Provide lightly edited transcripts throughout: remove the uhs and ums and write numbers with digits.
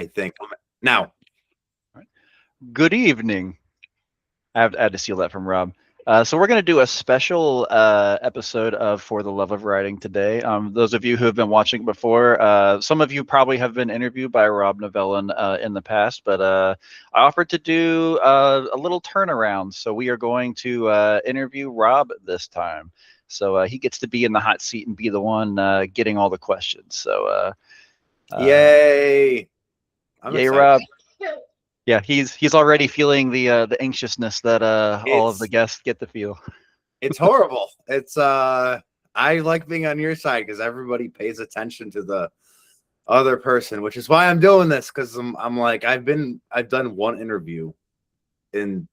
I think. Now, Good evening. I had to steal that from Rob. So we're going to do a special episode of For the Love of Writing today. Those of you who have been watching before, some of you probably have been interviewed by Rob Novellin in the past, but I offered to do a little turnaround. So we are going to interview Rob this time. So he gets to be in the hot seat and be the one getting all the questions. So yay! I'm yay, excited. Rob. Yeah, he's already feeling the anxiousness that all of the It's guests get to feel. it's horrible. It's I like being on your side because everybody pays attention to the other person, which is why I'm doing this, because I'm like I've done one interview in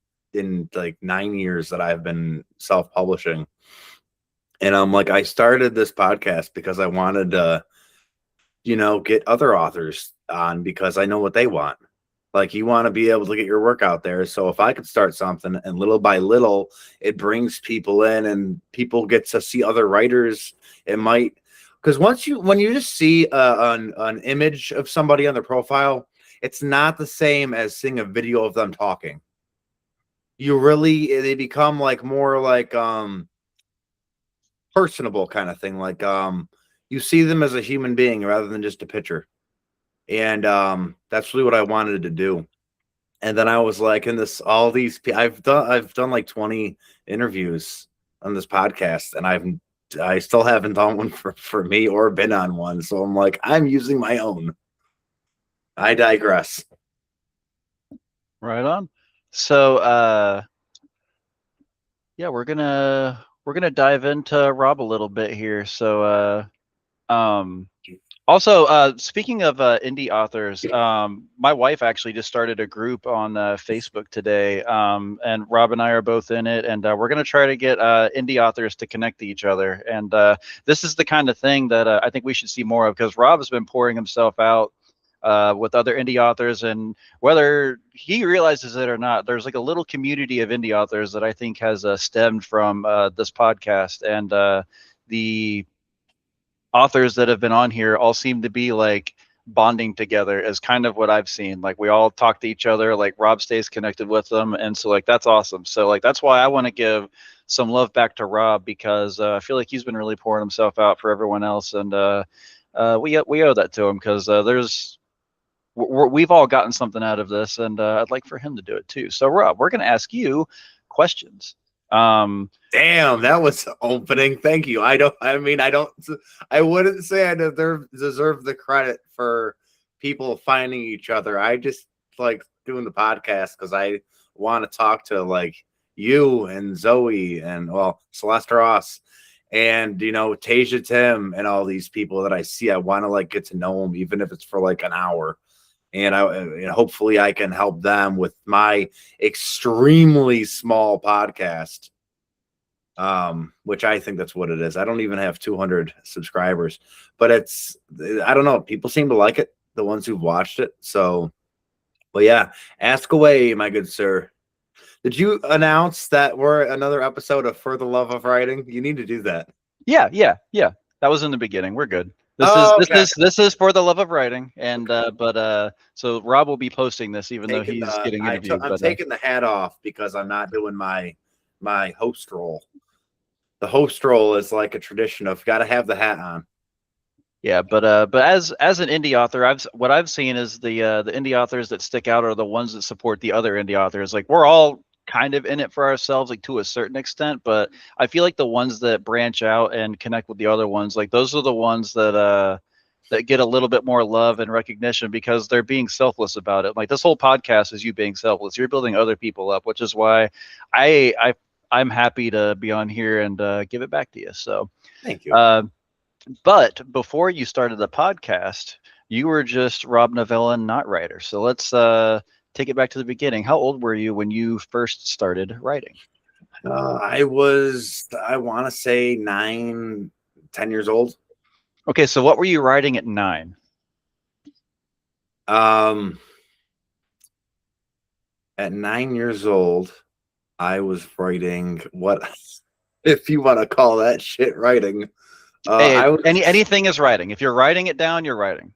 like 9 years that I've been self-publishing. And I'm like, I started this podcast because I wanted to, get other authors on because I know what they want. Like, you want to be able to get your work out there. So if I could start something and little by little, it brings people in and people get to see other writers. It might, because when you just see an image of somebody on their profile, it's not the same as seeing a video of them talking. They become like more like, personable kind of thing. Like, you see them as a human being rather than just a picture. And that's really what I wanted to do. And then I was like, in this, all these, I've done like 20 interviews on this podcast, and I still haven't done one for me or been on one. So I'm like, I'm using my own. I digress. Right on. So yeah, we're gonna dive into Rob a little bit here. So um also speaking of indie authors, my wife actually just started a group on Facebook today, and Rob and I are both in it, and we're gonna try to get indie authors to connect to each other. And this is the kind of thing that I think we should see more of, because Rob has been pouring himself out with other indie authors, and whether he realizes it or not, there's like a little community of indie authors that I think has stemmed from this podcast. And the authors that have been on here all seem to be like bonding together, is kind of what I've seen. Like, we all talk to each other, like Rob stays connected with them, and so like that's awesome. So like that's why I want to give some love back to Rob, because I feel like he's been really pouring himself out for everyone else, and we owe that to him, because we've all gotten something out of this, and I'd like for him to do it too. So Rob, we're going to ask you questions. Damn, that was opening. Thank you. I wouldn't say I deserve the credit for people finding each other. I just like doing the podcast because I want to talk to like you and Zoe and, well, Celeste Ross and, Tasia Tim and all these people that I see. I want to like get to know them, even if it's for like an hour. And hopefully I can help them with my extremely small podcast, which I think that's what it is. I don't even have 200 subscribers, but I don't know. People seem to like it, the ones who've watched it. So, but yeah, ask away, my good sir. Did you announce that we're another episode of For the Love of Writing? You need to do that. Yeah. That was in the beginning. We're good. This is Oh, this okay. is this is For the Love of Writing, and but so Rob will be posting this, even though Taking he's the getting interviewed. I'm But taking the hat off because I'm not doing my host role. The host role is like a tradition of got to have the hat on. yeah, but as an indie author, what I've seen is the indie authors that stick out are the ones that support the other indie authors. Like, we're all kind of in it for ourselves, like to a certain extent, but I feel like the ones that branch out and connect with the other ones, like those are the ones that get a little bit more love and recognition, because they're being selfless about it. Like, this whole podcast is you being selfless. You're building other people up, which is why I I I'm happy to be on here and give it back to you. So. Thank you. Uh, but before you started the podcast, you were just Rob Novellin, not writer. So let's take it back to the beginning. How old were you when you first started writing? I want to say 9, 10 years old. Okay, so what were you writing at 9? Um, at 9 years old, I was writing what, if you want to call that shit writing. Hey, I was anything is writing. If you're writing it down, you're writing.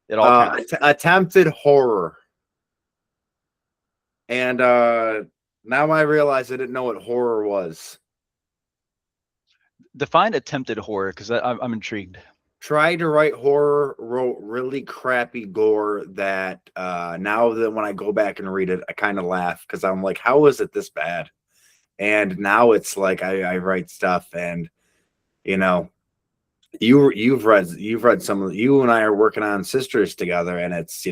It all counts. Attempted horror. And now I realize I didn't know what horror was. Define attempted horror, because I'm intrigued. Tried to write horror, wrote really crappy gore that now that when I go back and read it, I kind of laugh because I'm like, how is it this bad? And now it's like I write stuff, and you know, you've read some of, you and I are working on Sisters together, and it's,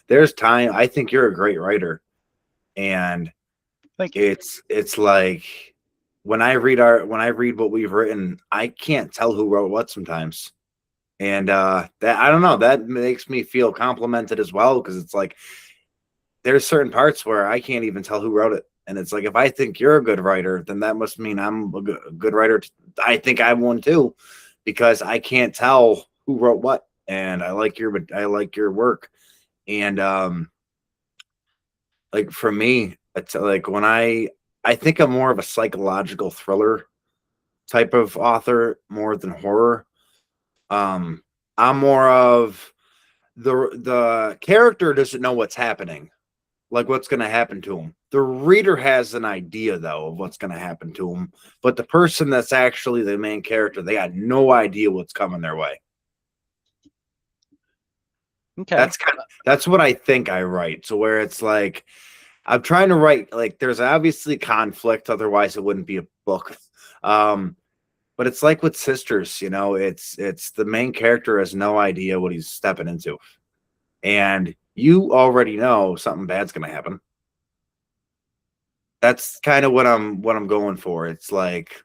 there's time. I think you're a great writer, and Thank you. it's like when I read what we've written, I can't tell who wrote what sometimes. And that, I don't know, that makes me feel complimented as well, because it's like there's certain parts where I can't even tell who wrote it. And it's like, if I think you're a good writer, then that must mean I'm a good writer. I think I'm one too, because I can't tell who wrote what. And I like your work. And like for me, it's like when I think I'm more of a psychological thriller type of author more than horror. I'm more of the character doesn't know what's happening, like what's going to happen to him. The reader has an idea though of what's going to happen to him, but the person that's actually the main character, they got no idea what's coming their way. Okay. That's what I think I write. So where it's like I'm trying to write, like, there's obviously conflict, otherwise it wouldn't be a book. But it's like with Sisters, it's the main character has no idea what he's stepping into. And you already know something bad's gonna happen. That's kind of what I'm going for. It's like,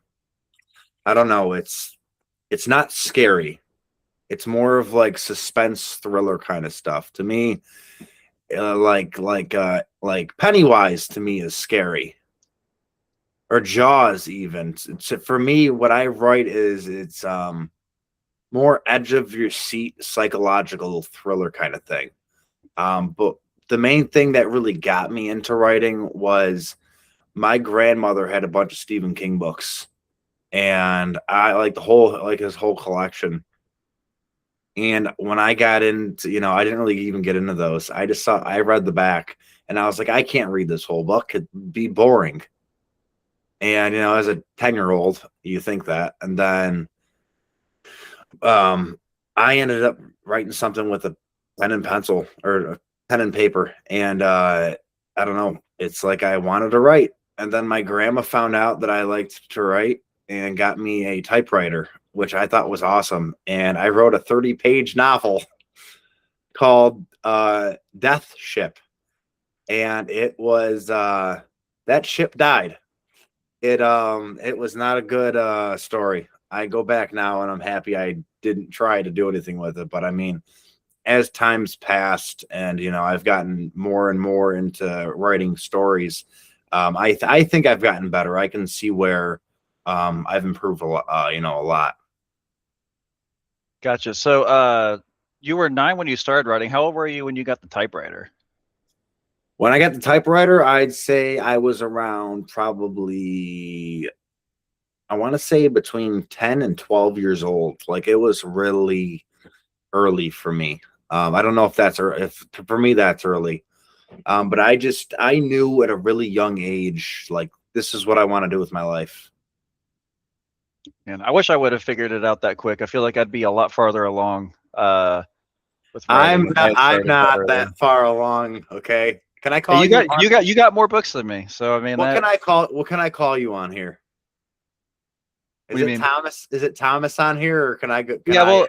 I don't know, it's not scary. It's more of like suspense thriller kind of stuff. To me, like Pennywise to me is scary. Or Jaws even. For me, what I write is it's more edge of your seat psychological thriller kind of thing. But the main thing that really got me into writing was my grandmother had a bunch of Stephen King books, and I like his whole collection. And when I got into, I didn't really even get into those. I read the back, and I was like, I can't read this whole book. It'd be boring. And as a 10-year-old, you think that, and then I ended up writing something with a pen and pencil, or a pen and paper, and I don't know. It's like I wanted to write, and then my grandma found out that I liked to write and got me a typewriter, which I thought was awesome. And I wrote a 30-page novel called Death Ship, and it was that ship died. It was not a good story. I go back now and I'm happy I didn't try to do anything with it. But I mean, as time's passed and I've gotten more and more into writing stories, I think I've gotten better. I can see where I've improved a lot. A lot. Gotcha. So you were 9 when you started writing. How old were you when you got the typewriter? When I got the typewriter, I'd say I was around probably, I want to say between 10 and 12 years old. Like, it was really early for me. I don't know if for me that's early. But I knew at a really young age, like, this is what I want to do with my life. And I wish I would have figured it out that quick. I feel like I'd be a lot farther along with writing. I'm not that far along. Okay. Can I call you? You got more books than me. So I mean, what can I call you on here? Is it Thomas? Is it Thomas on here, or can I go?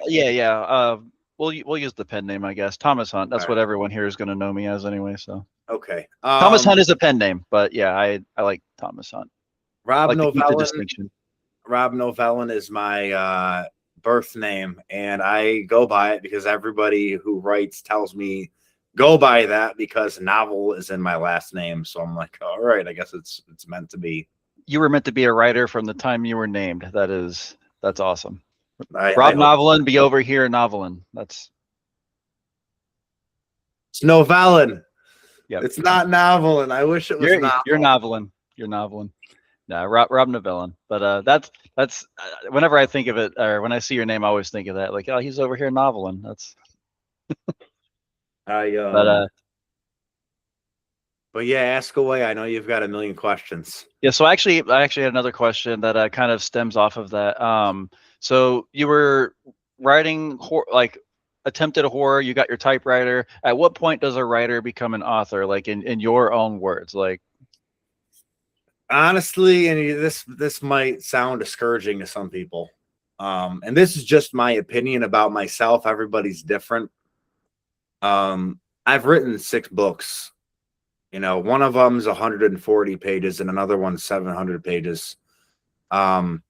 Yeah. We'll use the pen name, I guess. Thomas Hunt. That's what everyone here is going to know me as anyway. So okay. Thomas Hunt is a pen name, but yeah, I like Thomas Hunt. Rob Novellin. Rob Novellin is my birth name, and I go by it because everybody who writes tells me go by that, because novel is in my last name. So I'm like, all right, I guess it's meant to be. You were meant to be a writer from the time you were named. That's awesome. Rob Novellin, be over here, Novellin. It's Novellin. Yeah, it's not Novellin. I wish it was. You're Novellin. You're Novellin. No, Rob Novellin. But that's whenever I think of it, or when I see your name, I always think of that. Like, oh, he's over here, Novellin. That's I But but yeah, ask away. I know you've got a million questions. yeah, so I actually had another question that kind of stems off of that. So you were writing like attempted horror, you got your typewriter. At what point does a writer become an author, like in your own words? Like, Honestly, and this might sound discouraging to some people. And this is just my opinion about myself. Everybody's different. I've written 6 books. You know, one of them's 140 pages and another one's 700 pages. Um,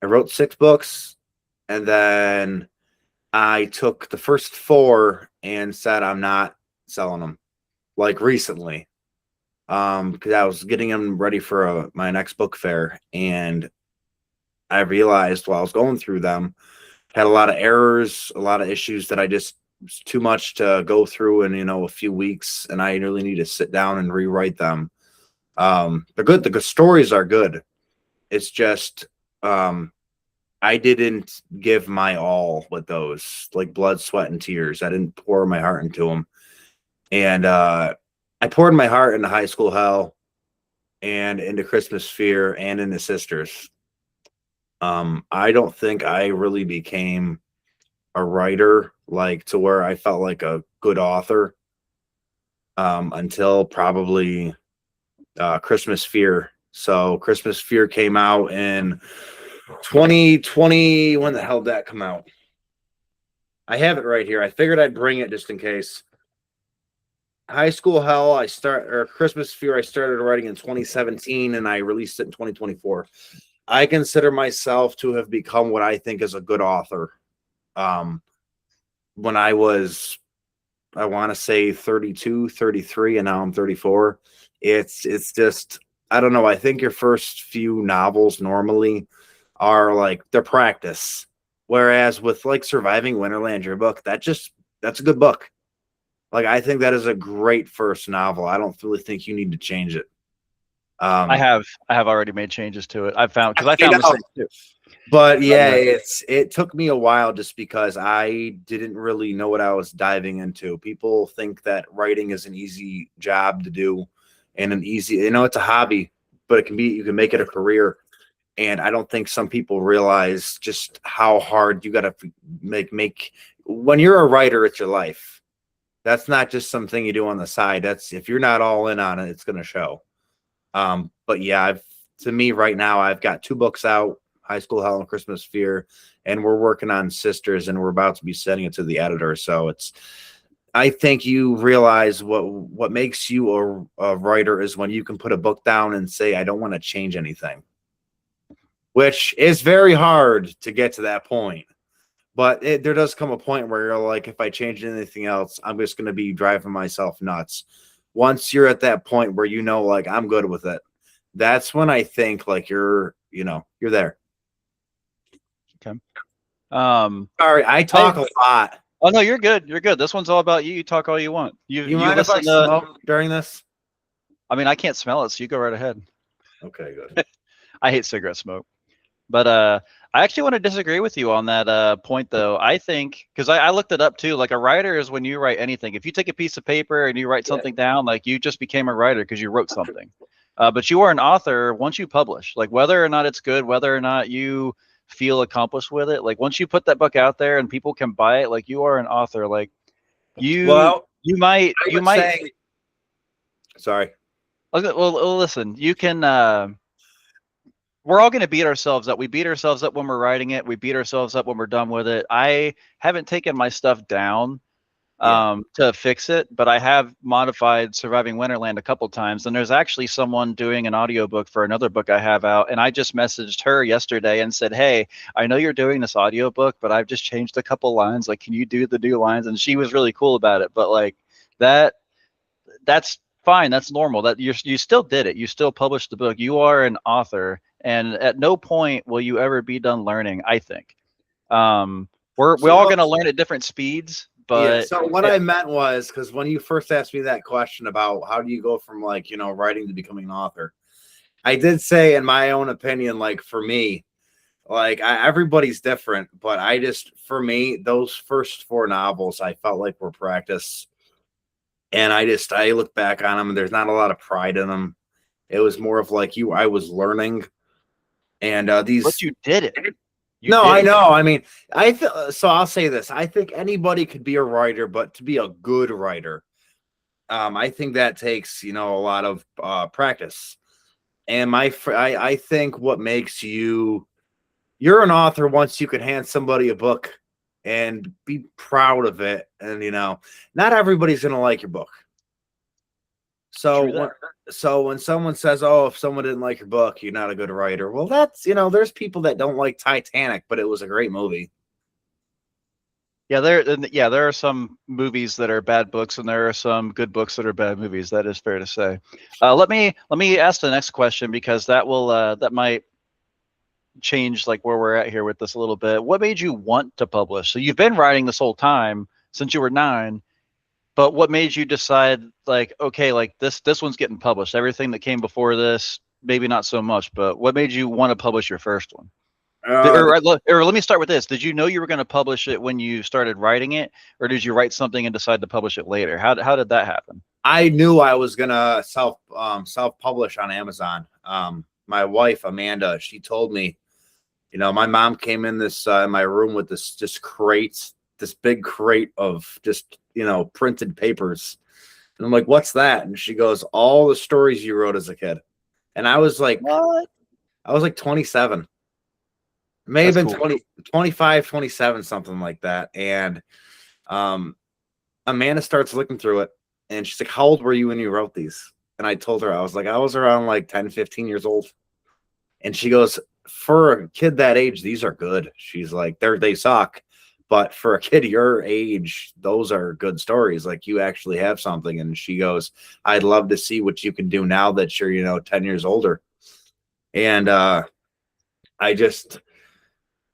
I wrote 6 books, and then I took the first 4 and said I'm not selling them. Like recently, because I was getting them ready for my next book fair, and I realized while I was going through them, had a lot of errors, a lot of issues that I just was too much to go through in a few weeks, and I really need to sit down and rewrite them. They're good. The stories are good. It's just I didn't give my all with those, like blood, sweat, and tears. I didn't pour my heart into them, and I poured my heart into High School Hell and into Christmas Fear and into Sisters. I don't think I really became a writer like to where I felt like a good author until probably Christmas Fear. So Christmas Fear came out in 2020. When the hell did that come out? I have it right here. I figured I'd bring it just in case. High School Hell, or Christmas Fear, I started writing in 2017 and I released it in 2024. I consider myself to have become what I think is a good author. When I was, I want to say 32, 33, and now I'm 34. It's just, I don't know. I think your first few novels normally are like their practice. Whereas with like Surviving Winterland, your book, that's a good book. Like I think that is a great first novel. I don't really think you need to change it. I Um, have already made changes to it. Because I you found the know, same too. but But yeah, it took me a while just because I didn't really know what I was diving into. People think that writing is an easy job to do and an easy, it's a hobby, but you can make it a career. And I don't think some people realize just how hard you got to make when you're a writer, it's your life. That's not just something you do on the side. That's if you're not all in on it, it's going to show. But yeah, to me right now, I've got 2 books out, High School Hell and Christmas Fear, and we're working on Sisters, and we're about to be sending it to the editor. So I think you realize what makes you a writer is when you can put a book down and say, I don't want to change anything, which is very hard to get to that point. But there does come a point where you're like, if I change anything else, I'm just going to be driving myself nuts. Once you're at that point where like I'm good with it, that's when I think like you're there. okay. Um, Sorry, I I talk a lot. Oh no, you're good. You're good. This one's all about you. You talk all you want. You You mind if I listen to. smoke during this? I mean, I can't smell it, so you go right ahead. Okay, good. I hate cigarette smoke. But I actually want to disagree with you on that point, though. I think because I looked it up too. Like a writer is when you write anything. If you take a piece of paper and you write something down, like you just became a writer because you wrote something. But you are an author once you publish. Like whether or not it's good, whether or not you feel accomplished with it. Like once you put that book out there and people can buy it, like you are an author. Like Well, you might I you would might. say, sorry. Okay, well, listen. You can. We're all going to beat ourselves up. We beat ourselves up when we're writing it. We beat ourselves up when we're done with it. I haven't taken my stuff down Yeah. to fix it, but I have modified Surviving Winterland a couple times. And there's actually someone doing an audiobook for another book I have out. And I just messaged her yesterday and said, hey, I know you're doing this audiobook, but I've just changed a couple lines. Like, can you do the new lines? And she was really cool about it. But like that's fine. That's normal. That you still did it. You still published the book. You are an author, and at no point will you ever be done learning. I think we're all So going to learn at different speeds, yeah. but So what I meant was because when you first asked me that question about how do you go from like writing to becoming an author, I did say in my own opinion, like for me, Like everybody's different, but I just for me those first four novels I felt like were practice, and I look back on them and there's not a lot of pride in them. It was more of like I was learning, and But these. you did it. You No, did I it. know. I mean, so. I'll say this: I think anybody could be a writer, but to be a good writer, I think that takes a lot of practice. And I think what makes you're an author once you can hand somebody a book and be proud of it, and not everybody's gonna like your book. So True when, that. so when someone says, "Oh, if someone didn't like your book, you're not a good writer," well, there's people that don't like Titanic, but it was a great movie. There are some movies that are bad books, and there are some good books that are bad movies. That is fair to say. Let me ask the next question, because that might change like where we're at here with this a little bit. What made you want to publish? So you've been writing this whole time since you were 9, but what made you decide, like, okay, like this one's getting published? Everything that came before this, maybe not so much, but what made you want to publish your first one? Uh, Or let me start with this. Did you know you were going to publish it when you started writing it, or did you write something and decide to publish it later? How did that happen? I knew I was gonna self publish on Amazon. My wife Amanda, she told me, my mom came in in my room with this just crate, this big crate of just printed papers, and I'm like, "What's that?" And she goes, "All the stories you wrote as a kid." And What? I was like 27, it may have That's been cool. 20, 25, 27, something like that. And um, Amanda starts looking through it, and she's like, "How old were you when you wrote these?" And I told her, I was like, "I was around like 10, 15 years old." And she goes, "For a kid that age, these are good." She's like, they suck. But for a kid your age, those are good stories. Like, you actually have something. And she goes, "I'd love to see what you can do now that you're, 10 years older." And I just,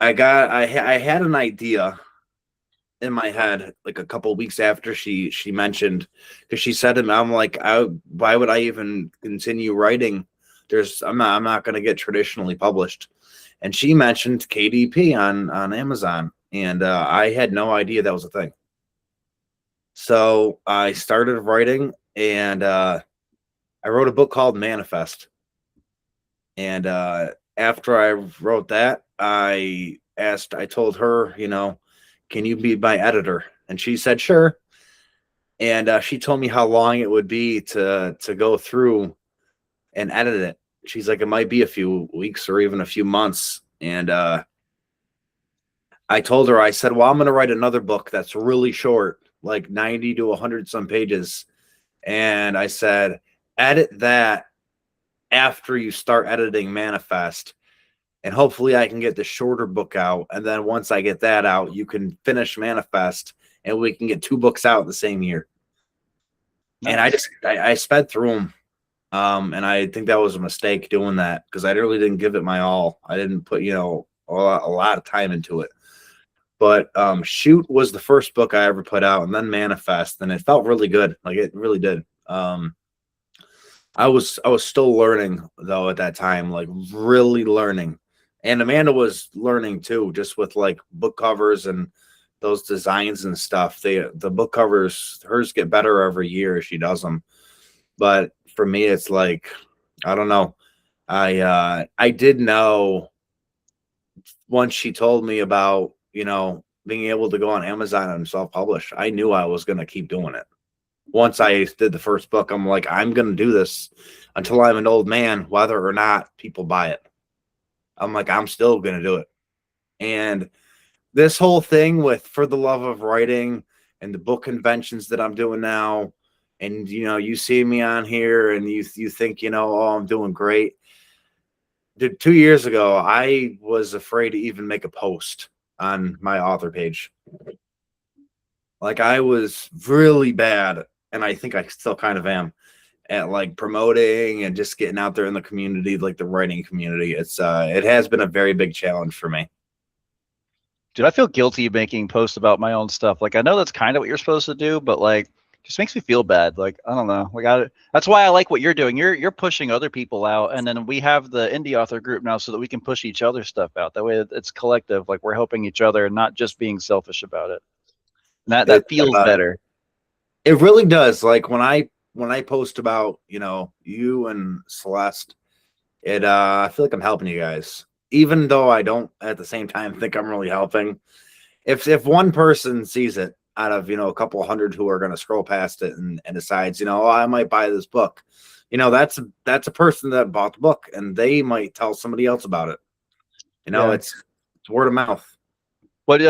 I had an idea in my head like a couple of weeks after she mentioned, because she said it, I'm like, why would I even continue writing? I'm not going to get traditionally published. And she mentioned KDP on Amazon, and I had no idea that was a thing. So I started writing, and I wrote a book called Manifest. And after I wrote that, I told her, "Can you be my editor?" And she said, "Sure." And she told me how long it would be to go through and edit it. She's like, "It might be a few weeks or even a few months." And I told her, I said, "Well, I'm going to write another book that's really short, like 90 to 100 some pages." And I said, "Edit that after you start editing Manifest. And hopefully I can get the shorter book out. And then once I get that out, you can finish Manifest, and we can get two books out the same year." And Nice. I sped through them. And I think that was a mistake doing that, because I really didn't give it my all. I didn't put, a lot of time into it. But Shoot was the first book I ever put out, and then Manifest, and it felt really good. Like, it really did. I was still learning though at that time, like really learning. And Amanda was learning too, just with like book covers and those designs and stuff. The book covers, hers get better every year as she does them. But for me, it's like, I don't know. I did know once she told me about, being able to go on Amazon and self-publish, I knew I was gonna keep doing it. Once I did the first book, I'm like, I'm gonna do this until I'm an old man, whether or not people buy it. I'm like, I'm still gonna do it. And this whole thing with For the Love of Writing and the book conventions that I'm doing now, and you see me on here and you think, oh, I'm doing great. Dude, 2 years ago, I was afraid to even make a post on my author page. Like, I was really bad, and I think I still kind of am, at like promoting and just getting out there in the community, like the writing community. It has been a very big challenge for me. Dude, I feel guilty making posts about my own stuff. Like, I know that's kind of what you're supposed to do, but like, just makes me feel bad. Like, I don't know. That's why I like what you're doing. You're pushing other people out, and then we have the indie author group now so that we can push each other stuff out. That way it's collective. Like, we're helping each other and not just being selfish about it. And that It feels better. it really does. Like when I post about, you and Celeste, I feel like I'm helping you guys. Even though I don't at the same time think I'm really helping. If one person sees it out of, a couple hundred who are gonna scroll past it and decides, oh, I might buy this book, that's a person that bought the book and they might tell somebody else about it. Yeah. It's word of mouth. What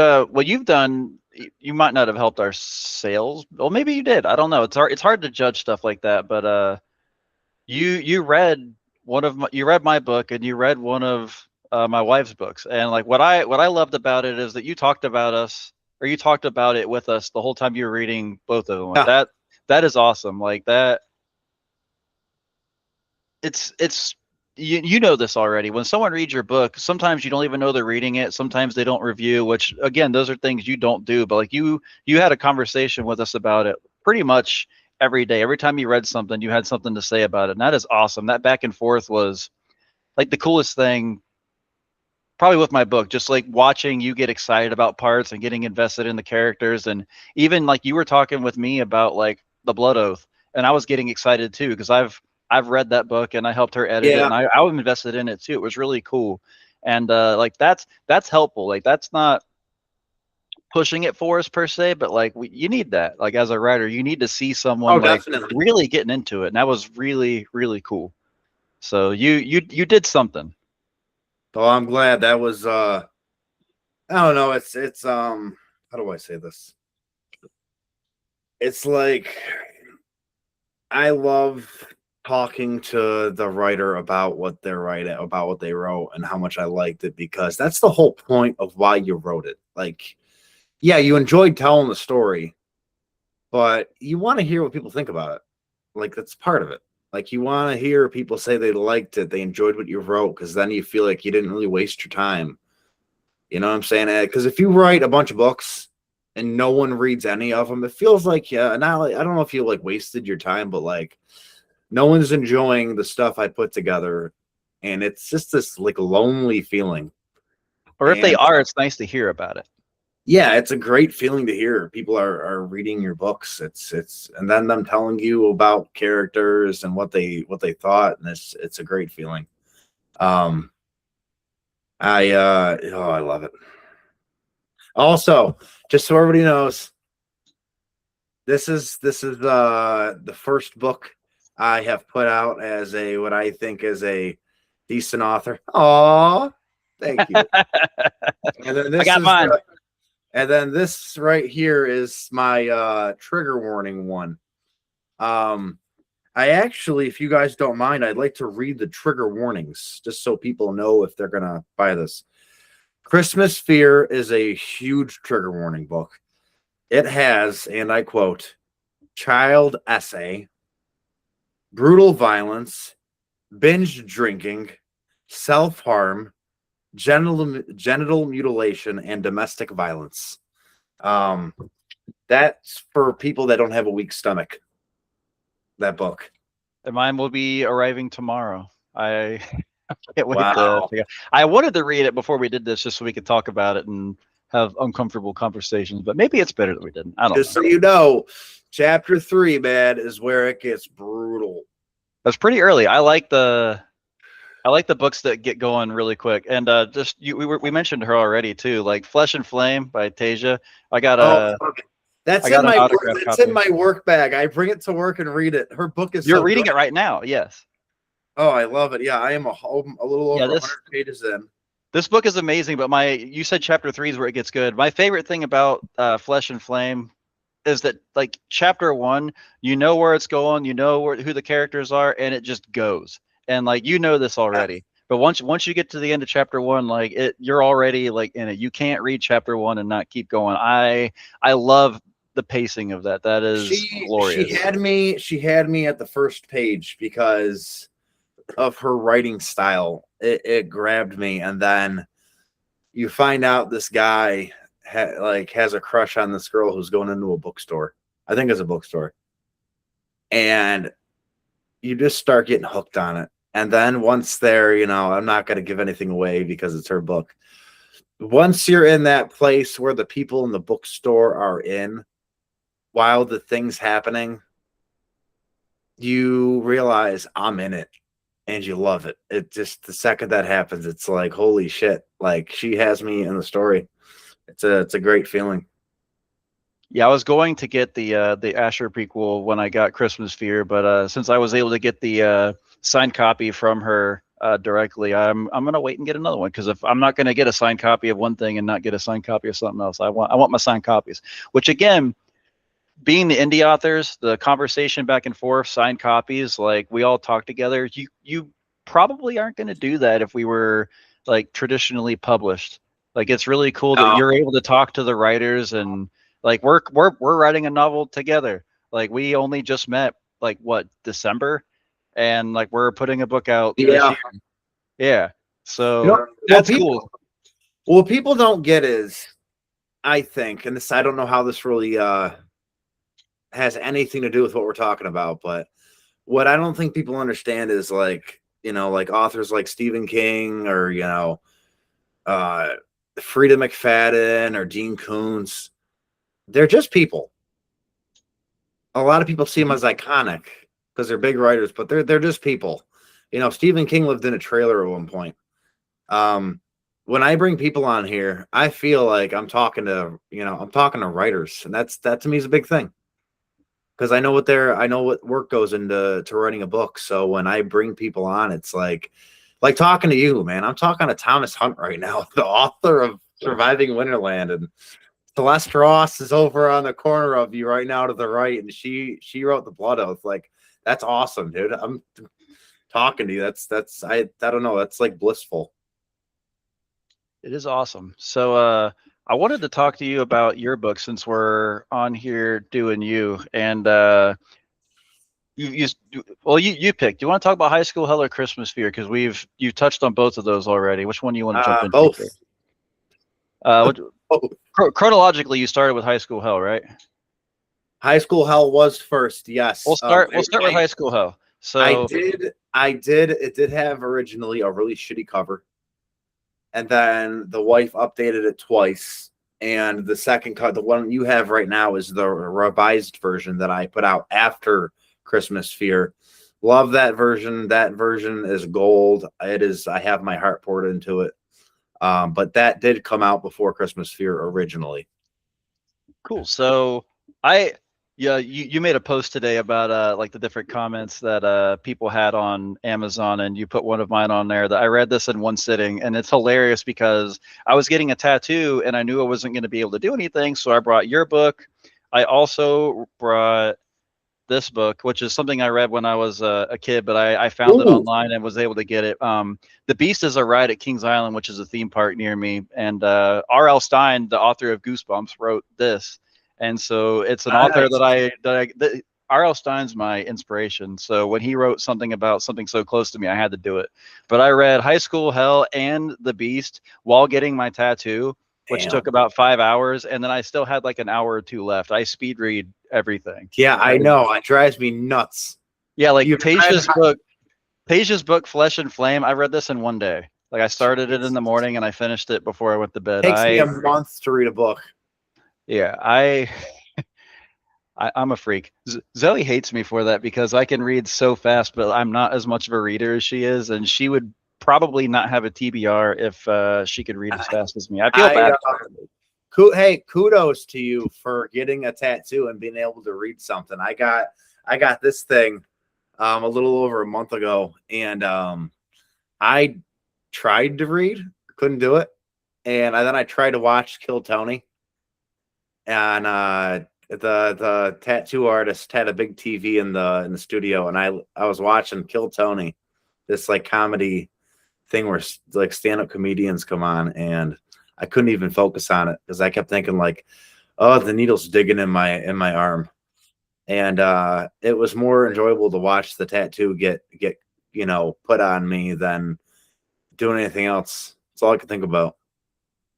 you've done, you might not have helped our sales. Well, maybe you did. I don't know. It's hard to judge stuff like that. But you read you read my book and you read one of my wife's books. And like what I loved about it is that you talked about us, or you talked about it with us the whole time you were reading both of them. Like Yeah. that is awesome. Like that. It's you know this already. When someone reads your book, sometimes you don't even know they're reading it. Sometimes they don't review, which again, those are things you don't do. But like you had a conversation with us about it pretty much every day. Every time you read something, you had something to say about it. And that is awesome. That back and forth was like the coolest thing probably with my book, just like watching you get excited about parts and getting invested in the characters. And even like you were talking with me about like the Blood Oath, and I was getting excited too because I've read that book and I helped her edit it, Yeah. and I was invested in it too. It was really cool. And like that's helpful. Like that's not pushing it for us per se, but like you need that. Like as a writer, you need to see someone Oh, like definitely. really getting into it, and that was really really cool. So you did something. Well, I'm glad that was I don't know, it's how do I say this? It's like I love talking to the writer about what they're writing, about what they wrote and how much I liked it, because that's the whole point of why you wrote it. Like, yeah, you enjoyed telling the story, but you want to hear what people think about it. Like, that's part of it. Like, you want to hear people say they liked it, they enjoyed what you wrote, because then you feel like you didn't really waste your time. You know what I'm saying? Because if you write a bunch of books and no one reads any of them, it feels like, yeah, not like, I don't know if you like wasted your time, but like no one's enjoying the stuff I put together, and it's just this like lonely feeling. Or if they And are, it's nice to hear about it. yeah, it's a great feeling to hear people are reading your books. It's and then them telling you about characters and what they thought, and it's a great feeling. Um, I love it. Also, just so everybody knows, this is the first book I have put out as a what I think is a decent author. Aw, thank you. And then I this got is mine. and then this right here is my trigger warning one. Um I actually, if you guys don't mind, I'd like to read the trigger warnings just so people know if they're gonna buy this. Christmas Fear is a huge trigger warning book. It has, and I quote, child essay, brutal violence, binge drinking, self harm, genital mutilation, and domestic violence. Um, that's for people that don't have a weak stomach. That book. And mine will be arriving tomorrow. I can't wait to Wow. figure. I wanted to read it before we did this, just so we could talk about it and have uncomfortable conversations. But maybe it's better that we didn't. I don't Just know. so you know, chapter 3, man, is where it gets brutal. That's pretty early. I like the books that get going really quick. And just we mentioned her already too, like Flesh and Flame by Tasia. I got Oh, a okay. That's I in got an my work. autograph That's in copy. my work bag. I bring it to work and read it. Her book is You're so reading good. it right now, yes. Oh, I love it. Yeah, I am a little Yeah, over this 100 pages in. this book is amazing. But you said chapter 3 is where it gets good. My favorite thing about Flesh and Flame is that like chapter 1, you know where it's going, you know who the characters are, and it just goes. And like you know this already. But once you get to the end of chapter 1, like you're already like in it. You can't read chapter 1 and not keep going. I love the pacing of that. That is She glorious. had me at the first page because of her writing style. It grabbed me, and then you find out this guy has a crush on this girl who's going into a bookstore. I think it's a bookstore. and you just start getting hooked on it. And then once they're, I'm not going to give anything away because it's her book. Once you're in that place where the people in the bookstore are in, while the thing's happening, you realize I'm in it and you love it. It just, the second that happens, it's like, holy shit. Like, she has me in the story. It's a great feeling. Yeah, I was going to get the Asher prequel when I got Christmas Fear, but since I was able to get the signed copy from her directly, I'm gonna wait and get another one, because if I'm not gonna get a signed copy of one thing and not get a signed copy of something else, I want my signed copies. Which, again, being the indie authors, the conversation back and forth, signed copies, like, we all talk together. You probably aren't going to do that if we were like traditionally published. Like, it's really cool that Oh, you're able to talk to the writers, and like, we're writing a novel together. Like, we only just met, like, what, December, and like, we're putting a book out this yeah. year. Yeah, You know, so well, that's people, cool. what people don't get is, I think, and this, I don't know how this really has anything to do with what we're talking about, but what I don't think people understand is, like, like authors like Stephen King, or, uh, Frida McFadden or Dean Koontz. They're just people. A lot of people see them Mhm. as iconic because they're big writers, but they're just people. Stephen King lived in a trailer at one point. Um, when I bring people on here, I feel like I'm talking to writers, and that to me is a big thing, because I know what work goes into writing a book. So when I bring people on, it's like talking to you, man. I'm talking to Thomas Hunt right now, the author of Surviving Winterland, and Celeste Ross is over on the corner of you right now to the right, and she wrote the Blood Oath. Like, that's awesome, dude. I'm talking to you. That's I don't know. That's like blissful. It is awesome. So I wanted to talk to you about your book, since we're on here doing you. And you picked. Do you want to talk about High School Hell or Christmas Fear? Because you've touched on both of those already. Which one do you want to jump into Both. first? What, Both. chronologically, you started with High School Hell, right? High School Hell was first. Yes. We'll start with High School Hell. I So did. I did. It did have originally a really shitty cover, and then the wife updated it twice. And the second cut, the one you have right now, is the revised version that I put out after Christmas Fear. Love that version. That version is gold. It is. I have my heart poured into it. But that did come out before Christmas Fear originally. cool. So I yeah, you made a post today about like the different comments that people had on Amazon, and you put one of mine on there. That I read this in one sitting, and it's hilarious because I was getting a tattoo and I knew I wasn't going to be able to do anything, so I brought your book. I also brought this book, which is something I read when I was a kid, but I found it Ooh, online and was able to get it. The Beast is a ride at Kings Island, which is a theme park near me, and R.L. Stine, the author of Goosebumps, wrote this, and so it's an author nice. that R.L. Stine's my inspiration. So when he wrote something about something so close to me, I had to do it. But I read High School Hell and The Beast while getting my tattoo, which Damn. took about 5 hours, and then I still had like an hour or two left. I speed read everything. Yeah, I know. It drives me nuts. Yeah, like You've read Page's book, Flesh and Flame. I read this in one day. Like, I started it in the Jesus. morning and I finished it before I went to bed. Takes me a month to read a book. Yeah, I'm a freak. Zoe hates me for that because I can read so fast, but I'm not as much of a reader as she is, and she would probably not have a TBR if she could read as fast as me. I feel bad. Hey, kudos to you for getting a tattoo and being able to read something. I got this thing a little over a month ago, and I tried to read, couldn't do it, and then I tried to watch Kill Tony, and the tattoo artist had a big TV in the studio, and I was watching Kill Tony, this like comedy thing where like stand-up comedians come on, and I couldn't even focus on it because I kept thinking like, oh, the needle's digging in my arm. And it was more enjoyable to watch the tattoo get put on me than doing anything else. That's all I could think about.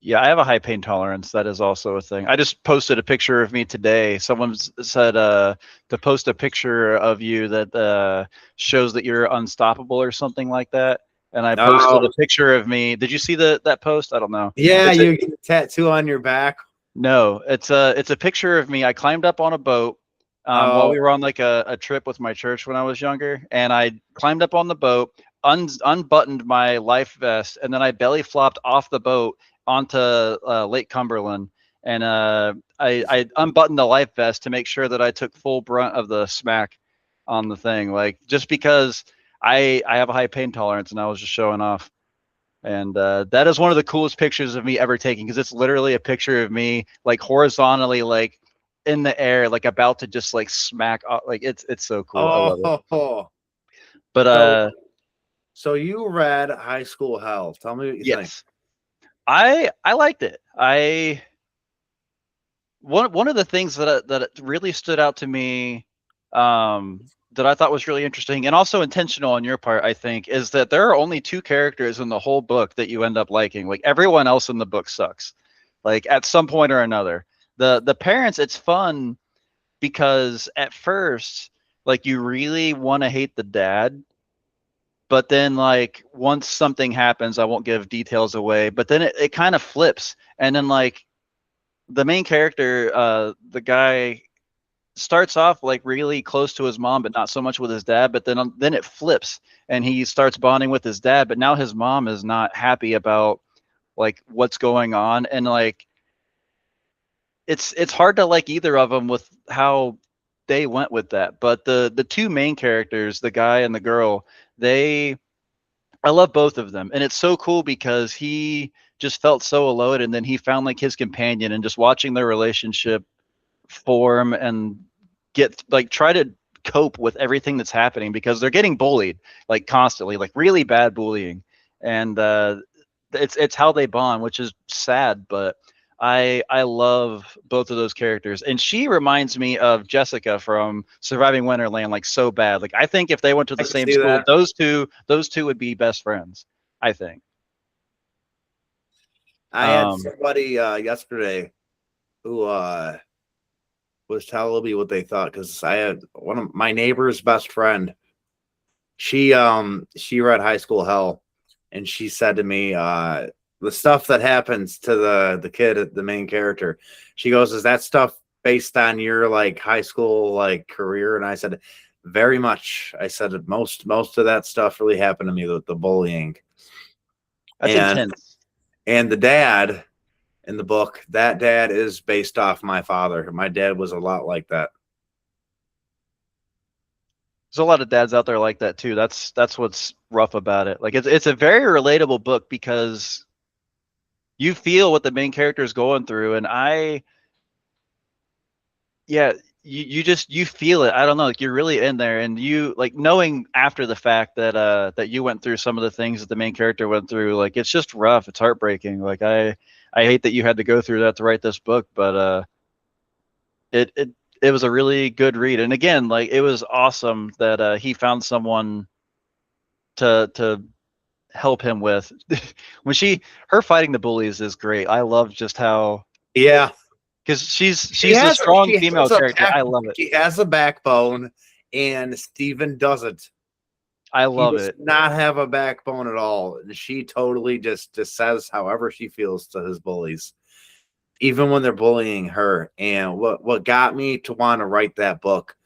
Yeah, I have a high pain tolerance. That is also a thing. I just posted a picture of me today. Someone said to post a picture of you that shows that you're unstoppable or something like that. And I posted Oh, a picture of me. Did you see that post? I don't know. yeah, It's a, you get a tattoo on your back. no, it's a picture of me. I climbed up on a boat while we Oh, were on like a trip with my church when I was younger, and I climbed up on the boat, unbuttoned my life vest, and then I belly flopped off the boat onto Lake Cumberland, and I unbuttoned the life vest to make sure that I took full brunt of the smack on the thing, like just because I have a high pain tolerance, and I was just showing off. And that is one of the coolest pictures of me ever taken because it's literally a picture of me like horizontally, like in the air, like about to just like smack off. Like it's so cool. I love it. oh. But So, so you read High School Hell. Tell me what you think. yes, I liked it. I one of the things that really stood out to me, that I thought was really interesting and also intentional on your part, I think, is that there are only two characters in the whole book that you end up liking. Like everyone else in the book sucks, like at some point or another. The parents, it's fun because at first, like you really want to hate the dad, but then like once something happens, I won't give details away, but then it kind of flips, and then like the main character, the guy starts off like really close to his mom, but not so much with his dad. But then it flips, and he starts bonding with his dad. But now his mom is not happy about like what's going on, and like it's hard to like either of them with how they went with that. But the two main characters, the guy and the girl, they I love both of them, and it's so cool because he just felt so alone, and then he found like his companion, and just watching their relationship form and get like try to cope with everything that's happening because they're getting bullied like constantly, like really bad bullying, and it's how they bond, which is sad, but I love both of those characters, and she reminds me of Jessica from Surviving Winterland, like so bad. Like I think if they went to I the can same see school, that. those two would be best friends, I think. I had Um, somebody yesterday who was telling me what they thought because I had one of my neighbor's best friend. She read High School Hell, and she said to me the stuff that happens to the kid, the main character. She goes, "Is that stuff based on your like high school like career?" And I said, "Very much." I said, "Most of that stuff really happened to me, the bullying." that's And intense. and the dad in the book, that dad is based off my father. My dad was a lot like that. There's a lot of dads out there like that too. That's what's rough about it. Like it's a very relatable book because you feel what the main character is going through, and yeah, you just you feel it. I don't know, like you're really in there, and you like knowing after the fact that you went through some of the things that the main character went through. Like it's just rough. It's heartbreaking. Like I hate that you had to go through that to write this book, but it it it was a really good read. And again, like it was awesome that he found someone to help him with. When her fighting the bullies is great. I love just how, Yeah, because she's a strong she female has a character. I love it. she has a backbone, and Steven doesn't. I He love does it. not have a backbone at all. And she totally just says however she feels to his bullies, even when they're bullying her. And what got me to want to write that book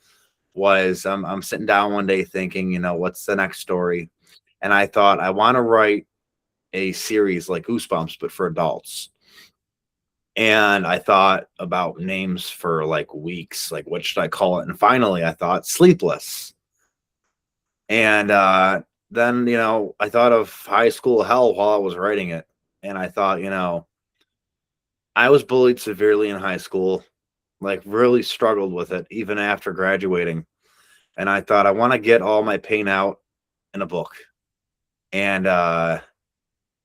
was I'm sitting down one day thinking, what's the next story? And I thought I want to write a series like Goosebumps, but for adults. And I thought about names for like weeks, like what should I call it? And finally I thought Sleepless. And then, I thought of High School Hell while I was writing it. And I thought, I was bullied severely in high school, like really struggled with it even after graduating. And I thought I want to get all my pain out in a book. And yeah,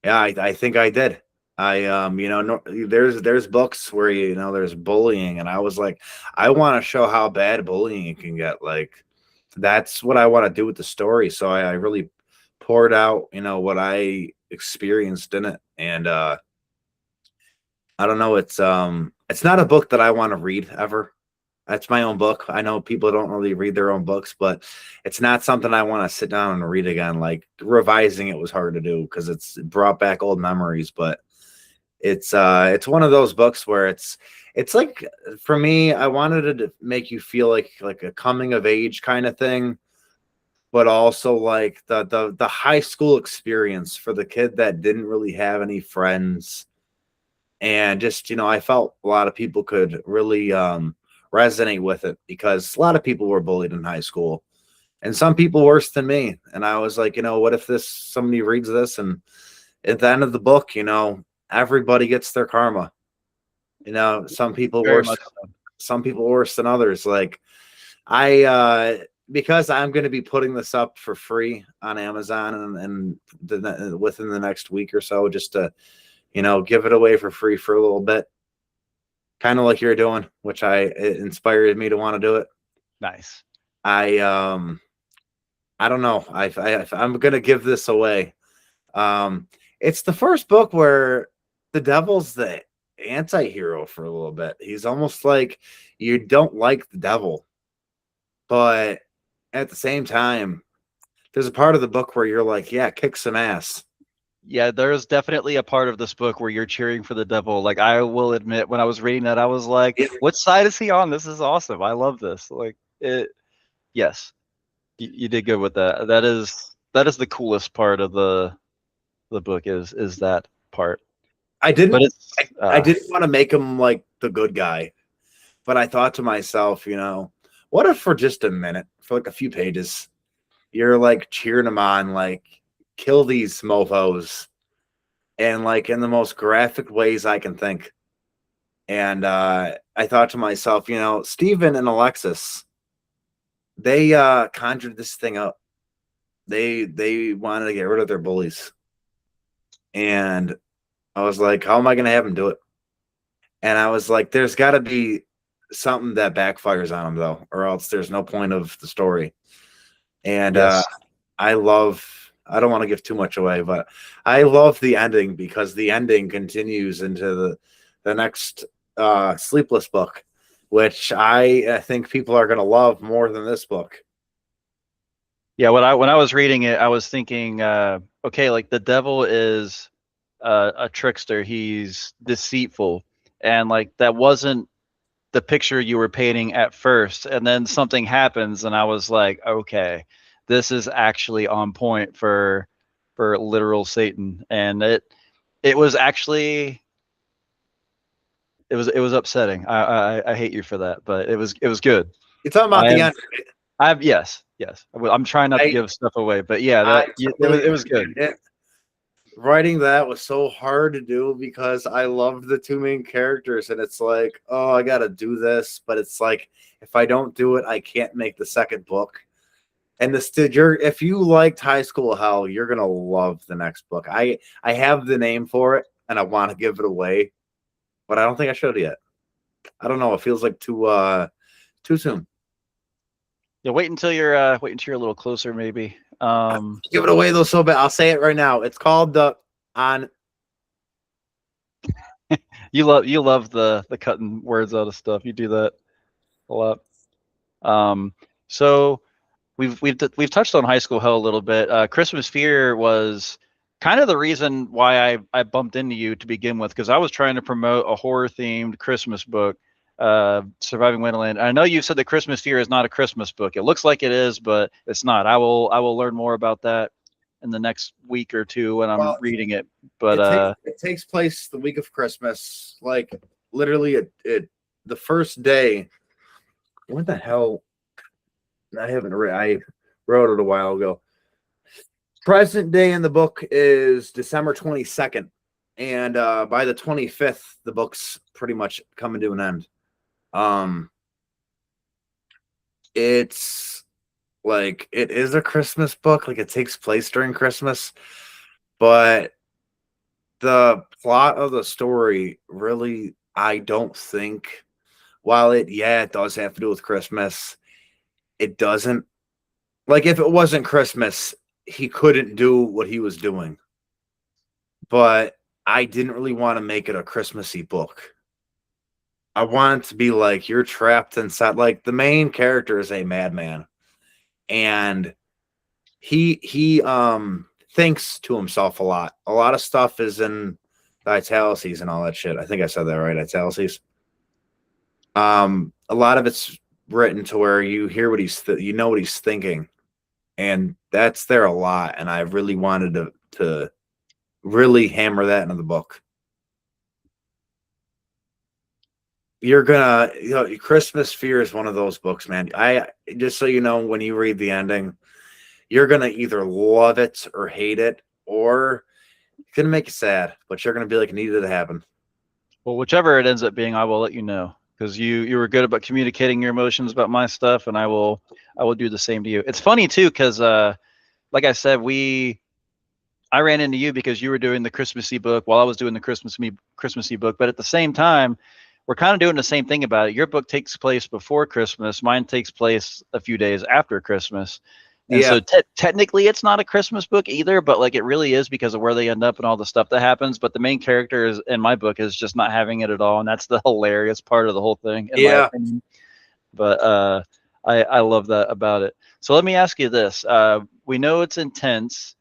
I think I did. I no, there's books where there's bullying, and I was like, I want to show how bad bullying can get. Like that's what I want to do with the story. So I really poured out, what I experienced in it, and I don't know. It's not a book that I want to read ever. That's my own book. I know people don't really read their own books, but it's not something I want to sit down and read again. Like revising it was hard to do because it's brought back old memories, but it's one of those books where it's like for me, I wanted it to make you feel like a coming of age kind of thing, but also like the high school experience for the kid that didn't really have any friends. And just, I felt a lot of people could really resonate with it because a lot of people were bullied in high school and some people worse than me. And I was like, what if somebody reads this and at the end of the book, everybody gets their karma. Some people Very worse, much so. some people worse than others. Like I, because I'm going to be putting this up for free on Amazon and within the next week or so, just to, give it away for free for a little bit, kind of like you're doing, which it inspired me to want to do it. Nice. I don't know. I'm going to give this away. It's the first book where the devil's the anti-hero for a little bit. He's almost like you don't like the devil, but at the same time, there's a part of the book where you're like, yeah, kick some ass. Yeah, there's definitely a part of this book where you're cheering for the devil. Like I will admit, when I was reading that, I was like, "What side is he on? This is awesome. I love this." Like it. Yes, you did good with that. That is the coolest part of the book is that part. I But didn't it's I didn't want to make him like the good guy, but I thought to myself, what if for just a minute, for like a few pages, you're like cheering him on, like kill these mofos, and like in the most graphic ways I can think. And I thought to myself, Stephen and Alexis, they conjured this thing up. They wanted to get rid of their bullies, and I was like, how am I going to have them do it? And I was like, there's got to be something that backfires on them though, or else there's no point of the story. And yes. I don't want to give too much away, but I love the ending because the ending continues into the next Sleepless book, which I think people are going to love more than this book. Yeah, when I was reading it, I was thinking, okay, like the devil is a trickster. He's deceitful, and like that wasn't the picture you were painting at first. And then something happens, and I was like, okay, this is actually on point for literal Satan. And it was actually it was upsetting. I hate you for that, but it was good. You're talking about I the have end. yes. I'm trying not to I give stuff away, but yeah, I totally it was good. it. Writing that was so hard to do because I love the two main characters, and it's like, oh, I got to do this, but it's like if I don't do it, I can't make the second book. And if you liked High School Hell, you're gonna love the next book. I have the name for it, and I want to give it away, but I don't think I should yet. I don't know. It feels like too soon. Yeah, wait until you're a little closer, maybe. Give it away though so bad. I'll say it right now. It's called the on. You love the cutting words out of stuff. You do that a lot. So we've touched on High School Hell a little bit. Christmas Fear was kind of the reason why I bumped into you to begin with, because I was trying to promote a horror themed Christmas book, Surviving Wonderland. I know you said that Christmas Fear is not a Christmas book. It looks like it is, but it's not. I will learn more about that in the next week or two when I'm Well, reading it. But it takes place the week of Christmas, like literally the first day. What the hell? I wrote it a while ago. Present day in the book is December 22nd, and by the 25th, the book's pretty much coming to an end. Um, it's like it is a Christmas book, like it takes place during Christmas, but the plot of the story really, I don't think, while it does have to do with Christmas, it doesn't. Like if it wasn't Christmas, he couldn't do what he was doing. But I didn't really want to make it a Christmassy book. I want it to be like you're trapped inside. Like the main character is a madman, and he thinks to himself a lot. A lot of stuff is in the italices and all that shit. I think I said that right, italices. A lot of it's written to where you hear what you know what he's thinking, and that's there a lot. And I really wanted to really hammer that into the book. You're gonna, Christmas Fear is one of those books, man. I just so you know, when you read the ending, you're gonna either love it or hate it, or it's gonna make you sad, but you're gonna be like, it needed to happen. Well, whichever it ends up being, I will let you know, because you were good about communicating your emotions about my stuff, and I will do the same to you. It's funny too, because like I said, I ran into you because you were doing the Christmassy book while I was doing the Christmassy book, but at the same time, we're kind of doing the same thing about it. Your book takes place before Christmas. Mine takes place a few days after Christmas. And Yeah, so technically it's not a Christmas book either, but like it really is because of where they end up and all the stuff that happens. But the main character is in my book is just not having it at all. And that's the hilarious part of the whole thing, in my yeah. opinion. But I love that about it. So let me ask you this. We know it's intense.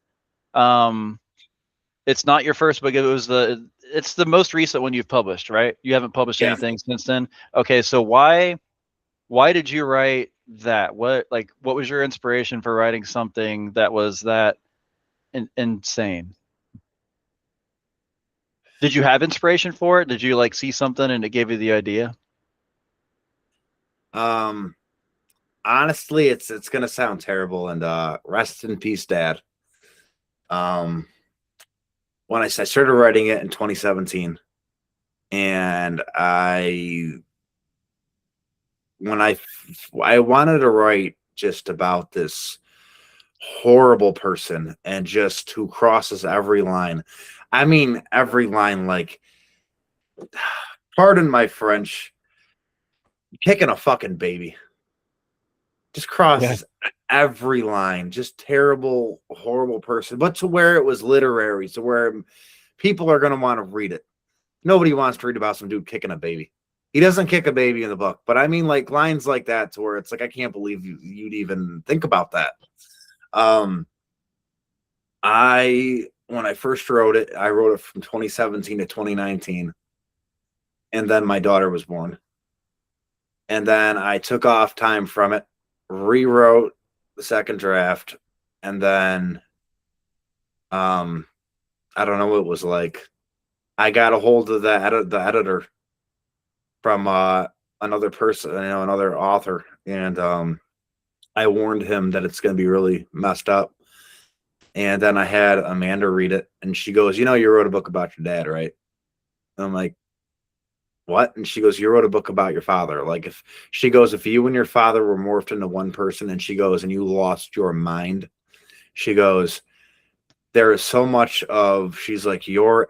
Um, it's not your first book. It's the most recent one you've published, right? You haven't published Yeah. anything since then. Okay, so why did you write that? What was your inspiration for writing something that was that insane? Did you have inspiration for it? Did you like see something and it gave you the idea? Um, Honestly, it's gonna sound terrible, and rest in peace, Dad. Um, when I started writing it in 2017, and I wanted to write just about this horrible person and just who crosses every line. I mean, every line, like, pardon my French, kicking a fucking baby. Just Yeah. crosses every line. Just terrible, horrible person. But to where it was literary, to where people are going to want to read it. Nobody wants to read about some dude kicking a baby. He doesn't kick a baby in the book, but I mean, like lines like that, to where it's like, I can't believe you'd even think about that. Um, when I first wrote it, I wrote it from 2017 to 2019, and then my daughter was born, and then I took off time from it, rewrote the second draft, and then um, I don't know what it was like. I got a hold of the editor from another person, another author, and I warned him that it's going to be really messed up. And then I had Amanda read it, and she goes, you wrote a book about your dad, right?" And I'm like, "What?" And she goes, "You wrote a book about your father. Like, if you and your father were morphed into one person," and she goes, "and you lost your mind," she goes, "there is so much of," she's like, "your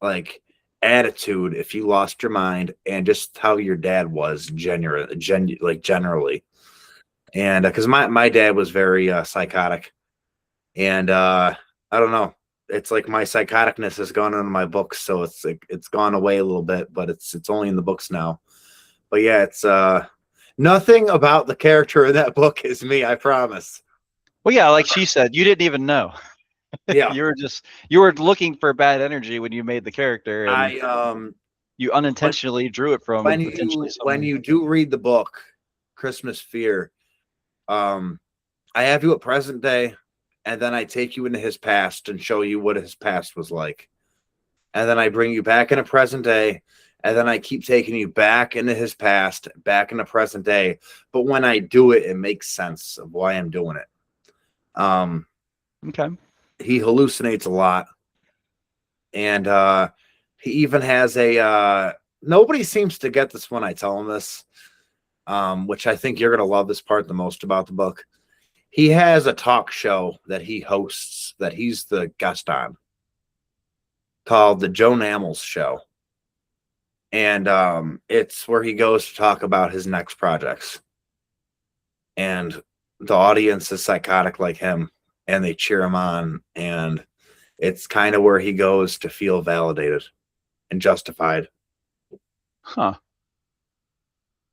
like attitude if you lost your mind, and just how your dad was generally." And because my dad was very psychotic, and I don't know, it's like my psychoticness has gone into my books, so it's like it's gone away a little bit, but it's only in the books now. But yeah, it's nothing about the character in that book is me, I promise. Well, yeah, like she said, you didn't even know. Yeah. You were looking for bad energy when you made the character, and I you when unintentionally drew it from potentially when someone. you do read the book Christmas Fear, um I have you at present day, and then I take you into his past and show you what his past was like. And then I bring you back into present day, and then I keep taking you back into his past, back into present day. But when I do it, it makes sense of why I'm doing it. Um, Okay. he hallucinates a lot, and he even has a nobody seems to get this when I tell him this, which I think you're gonna love this part the most about the book. He has a talk show that he hosts that he's the guest on, called the Joe Namath Show, and it's where he goes to talk about his next projects, and the audience is psychotic like him, and they cheer him on, and It's kind of where he goes to feel validated and justified. Huh.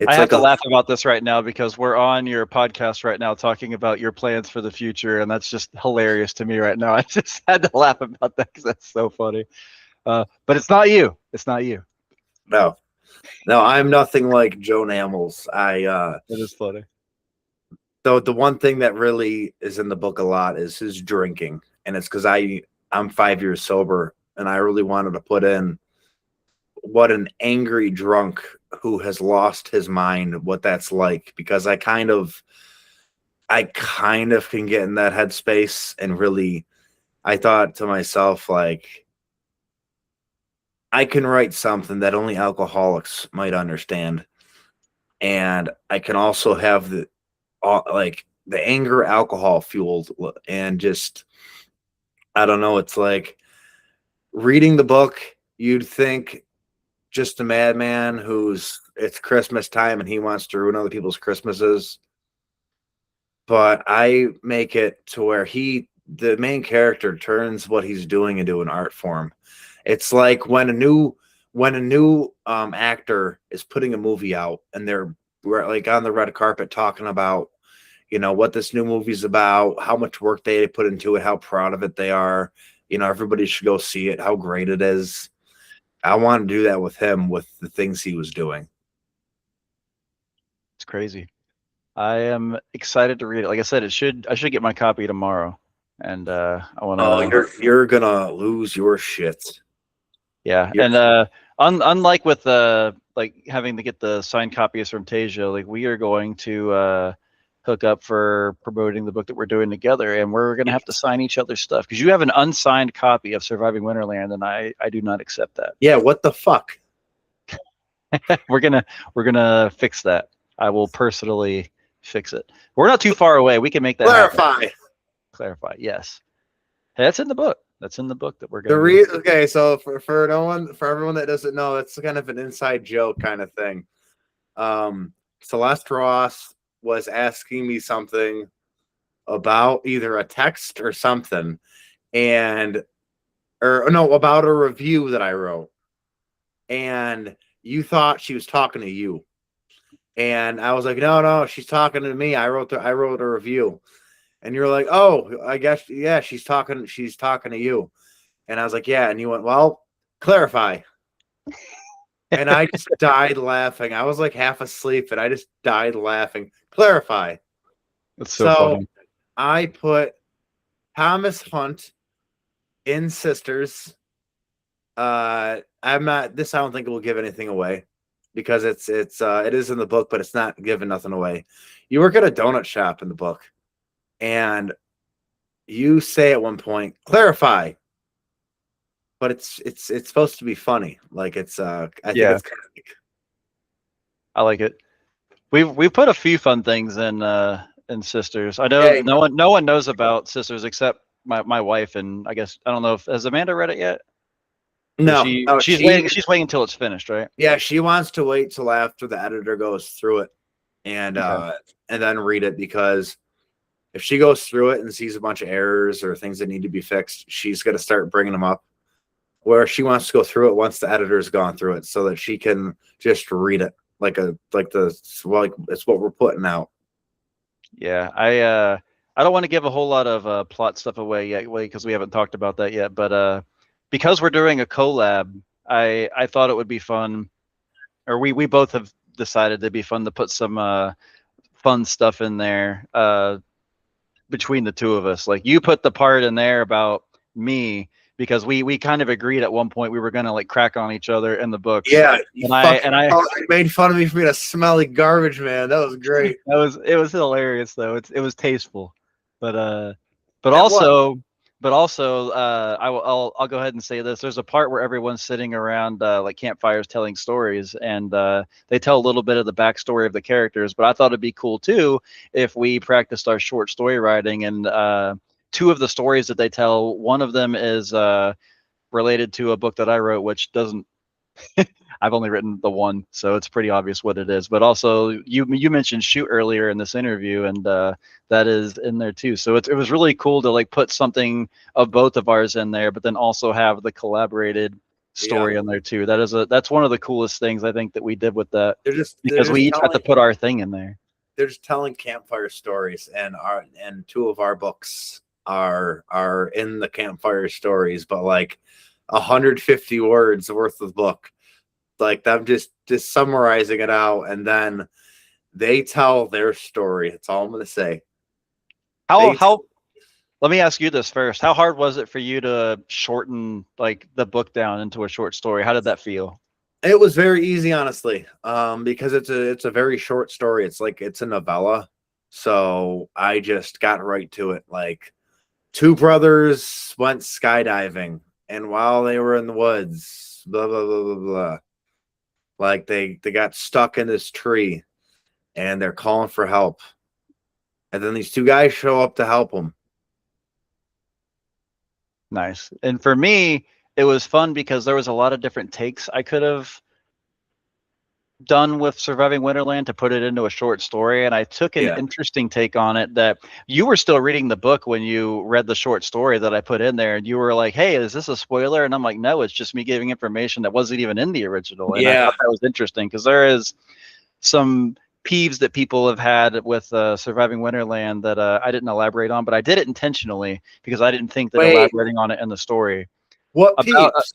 I It's have like to a laugh about this right now because we're on your podcast right now talking about your plans for the future, and that's just hilarious to me right now. I just had to laugh about that because that's so funny. But it's not you. It's not you. no, no. I'm nothing like Joe Namath. It is funny. Though the one thing that really is in the book a lot is his drinking, and it's because I'm 5 years sober, and I really wanted to put in what an angry drunk who has lost his mind, what that's like, because I kind of can get in that headspace, and really I thought to myself, like, I can write something that only alcoholics might understand, and I can also have like the anger alcohol fueled, and just I don't know, it's like reading the book, you'd think just a madman who's it's Christmas time and he wants to ruin other people's Christmases. But I make it to where the main character, turns what he's doing into an art form. It's like when a new actor is putting a movie out and they're like on the red carpet talking about what this new movie's about, how much work they put into it, how proud of it they are. Everybody should go see it, how great it is. I want to do that with him, with the things he was doing. It's crazy. I am excited to read it. Like I said, I should get my copy tomorrow, and I want Oh, to. you're gonna lose your shit. Yeah, You're, and unlike with like having to get the signed copies from Tasia, like we are going to hook up for promoting the book that we're doing together, and we're gonna have to sign each other's stuff because you have an unsigned copy of Surviving Winterland, and I do not accept that. yeah, what the fuck? We're gonna fix that. I will personally fix it. We're not too far away. We can make that happen. Clarify. Clarify. Yes. Hey, that's in the book. That's in the book that we're The going to do. okay, so for everyone that doesn't know, that's kind of an inside joke kind of thing. Celeste Ross was asking me something about either a text or something, and or no, about a review that I wrote, and you thought she was talking to you, and I was like, no, she's talking to me. I wrote a review, and you're like, oh, I guess yeah, she's talking to you. And I was like, yeah. And you went, well, clarify. And I just died laughing. I was like half asleep and I just died laughing. Clarify. That's so So funny. I put Thomas Hunt in Sisters. I'm not this, I don't think it will give anything away because it is in the book, but it's not giving nothing away. You work at a donut shop in the book, and you say at one point, clarify. But it's supposed to be funny. Like I think Yeah, it's kind of I like it. We've put a few fun things in Sisters. I know yeah. no one knows about Sisters except my wife, and I guess I don't know if has Amanda read it yet? Or No, no, she's waiting until it's finished, right? yeah, she wants to wait till after the editor goes through it and Okay. and then read it, because if she goes through it and sees a bunch of errors or things that need to be fixed, she's going to start bringing them up. Where she wants to go through it once the editor's gone through it, so that she can just read it like it's what we're putting out. Yeah, I don't want to give a whole lot of plot stuff away yet, because we haven't talked about that yet. But because we're doing a collab, I thought it would be fun, or we both have decided it'd be fun to put some fun stuff in there between the two of us. Like you put the part in there about me because we kind of agreed at one point we were gonna like crack on each other in the books. Yeah, you I made fun of me for being a smelly garbage man. That was great. it was hilarious though. It was tasteful, but but That was. also I'll go ahead and say this. There's a part where everyone's sitting around like campfires telling stories, and they tell a little bit of the backstory of the characters. But I thought it'd be cool too if we practiced our short story writing. And two of the stories that they tell, one of them is related to a book that I wrote, which doesn't I've only written the one, so it's pretty obvious what it is. But also, you mentioned shoot earlier in this interview, and that is in there too. So it was really cool to like put something of both of ours in there, but then also have the collaborated Yeah, story in there too. That's one of the coolest things I think that we did with that, they're because we just each got to telling put our thing in there. they're just telling campfire stories, and two of our books are in the campfire stories, but like 150 words worth of book. Like I'm just summarizing it out, and then they tell their story. That's all I'm gonna say. How They how Let me ask you this first. How hard was it for you to shorten like the book down into a short story? How did that feel? It was very easy, honestly, because it's a very short story. It's like it's a novella, so I just got right to it. Like two brothers went skydiving, and while they were in the woods, blah blah blah blah blah. Like they got stuck in this tree, and they're calling for help, and then these two guys show up to help them. Nice. And for me, it was fun because there was a lot of different takes I could have done with Surviving Winterland to put it into a short story. And I took an Yeah, interesting take on it that you were still reading the book when you read the short story that I put in there. And you were like, hey, is this a spoiler? And I'm like, no, it's just me giving information that wasn't even in the original. And I yeah. thought that was interesting because there is some peeves that people have had with Surviving Winterland that I didn't elaborate on, but I did it intentionally because I didn't think that Wait, elaborating on it in the story what about peeps?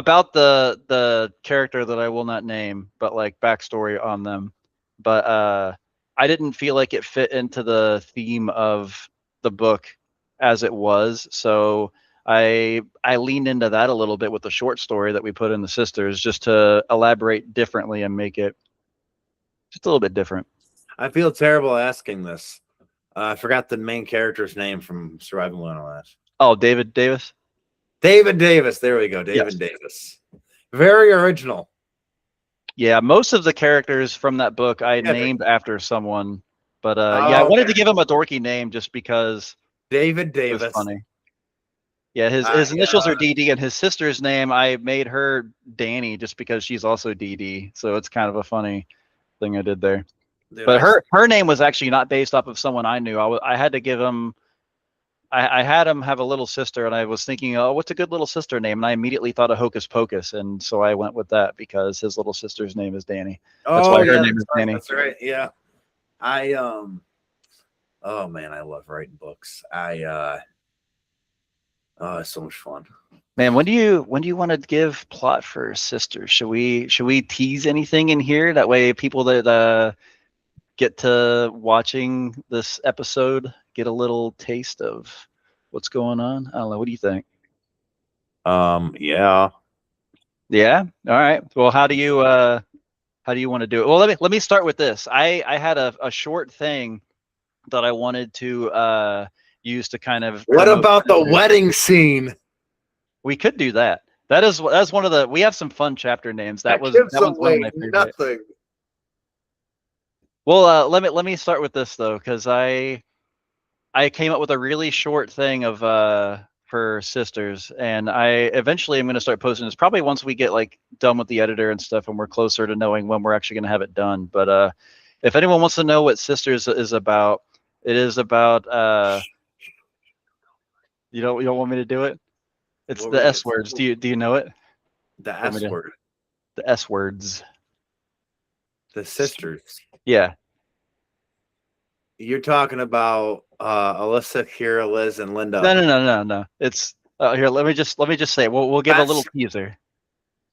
the character that I will not name, but like backstory on them. But I didn't feel like it fit into the theme of the book as it was, so I leaned into that a little bit with the short story that we put in the Sisters, just to elaborate differently and make it just a little bit different. I feel terrible asking this. I forgot the main character's name from Surviving Wonderland. Oh, David Davis. David Davis. There we go. David Yes. Davis. Very original. Yeah, most of the characters from that book I Yeah. named after someone, but yeah, I Oh, wanted okay. to give him a dorky name just because David it was Davis. funny. Yeah, his I initials are DD, and his sister's name I made her Danny just because she's also DD. So it's kind of a funny thing I did there. dude, But her name was actually not based off of someone I knew. I had to give him. I had him have a little sister, and I was thinking, oh, what's a good little sister name? And I immediately thought of Hocus Pocus, and so I went with that because his little sister's name is Danny. That's Oh why her yeah, name that's is right. Danny. That's right. Yeah. I Oh man, I love writing books. Oh, it's so much fun. Man, when do you want to give plot for Sisters? Should we tease anything in here? That way, people that get to watching this episode get a little taste of what's going on. I don't know. What do you think? Yeah. Yeah. All right. Well, how do you want to do it? Well, let me start with this. I had a short thing that I wanted to use to kind of What promote about the Sisters. wedding scene? We could do that. That's one of the, we have some fun chapter names. That gives That one's one of away my favorite. nothing. Well, let me start with this though, because I came up with a really short thing of for Sisters, and I eventually am going to start posting this probably once we get like done with the editor and stuff, and we're closer to knowing when we're actually going to have it done. But if anyone wants to know what Sisters is about, it is about you don't want me to do it? It's What were the you gonna S say? words. Do you know it? The Want me S to, word. the S words. The sisters. Yeah. You're talking about Alyssa, Kira, Liz, and Linda. No, no, no, no, no. It's here. Let me just say. We'll give a little That's teaser.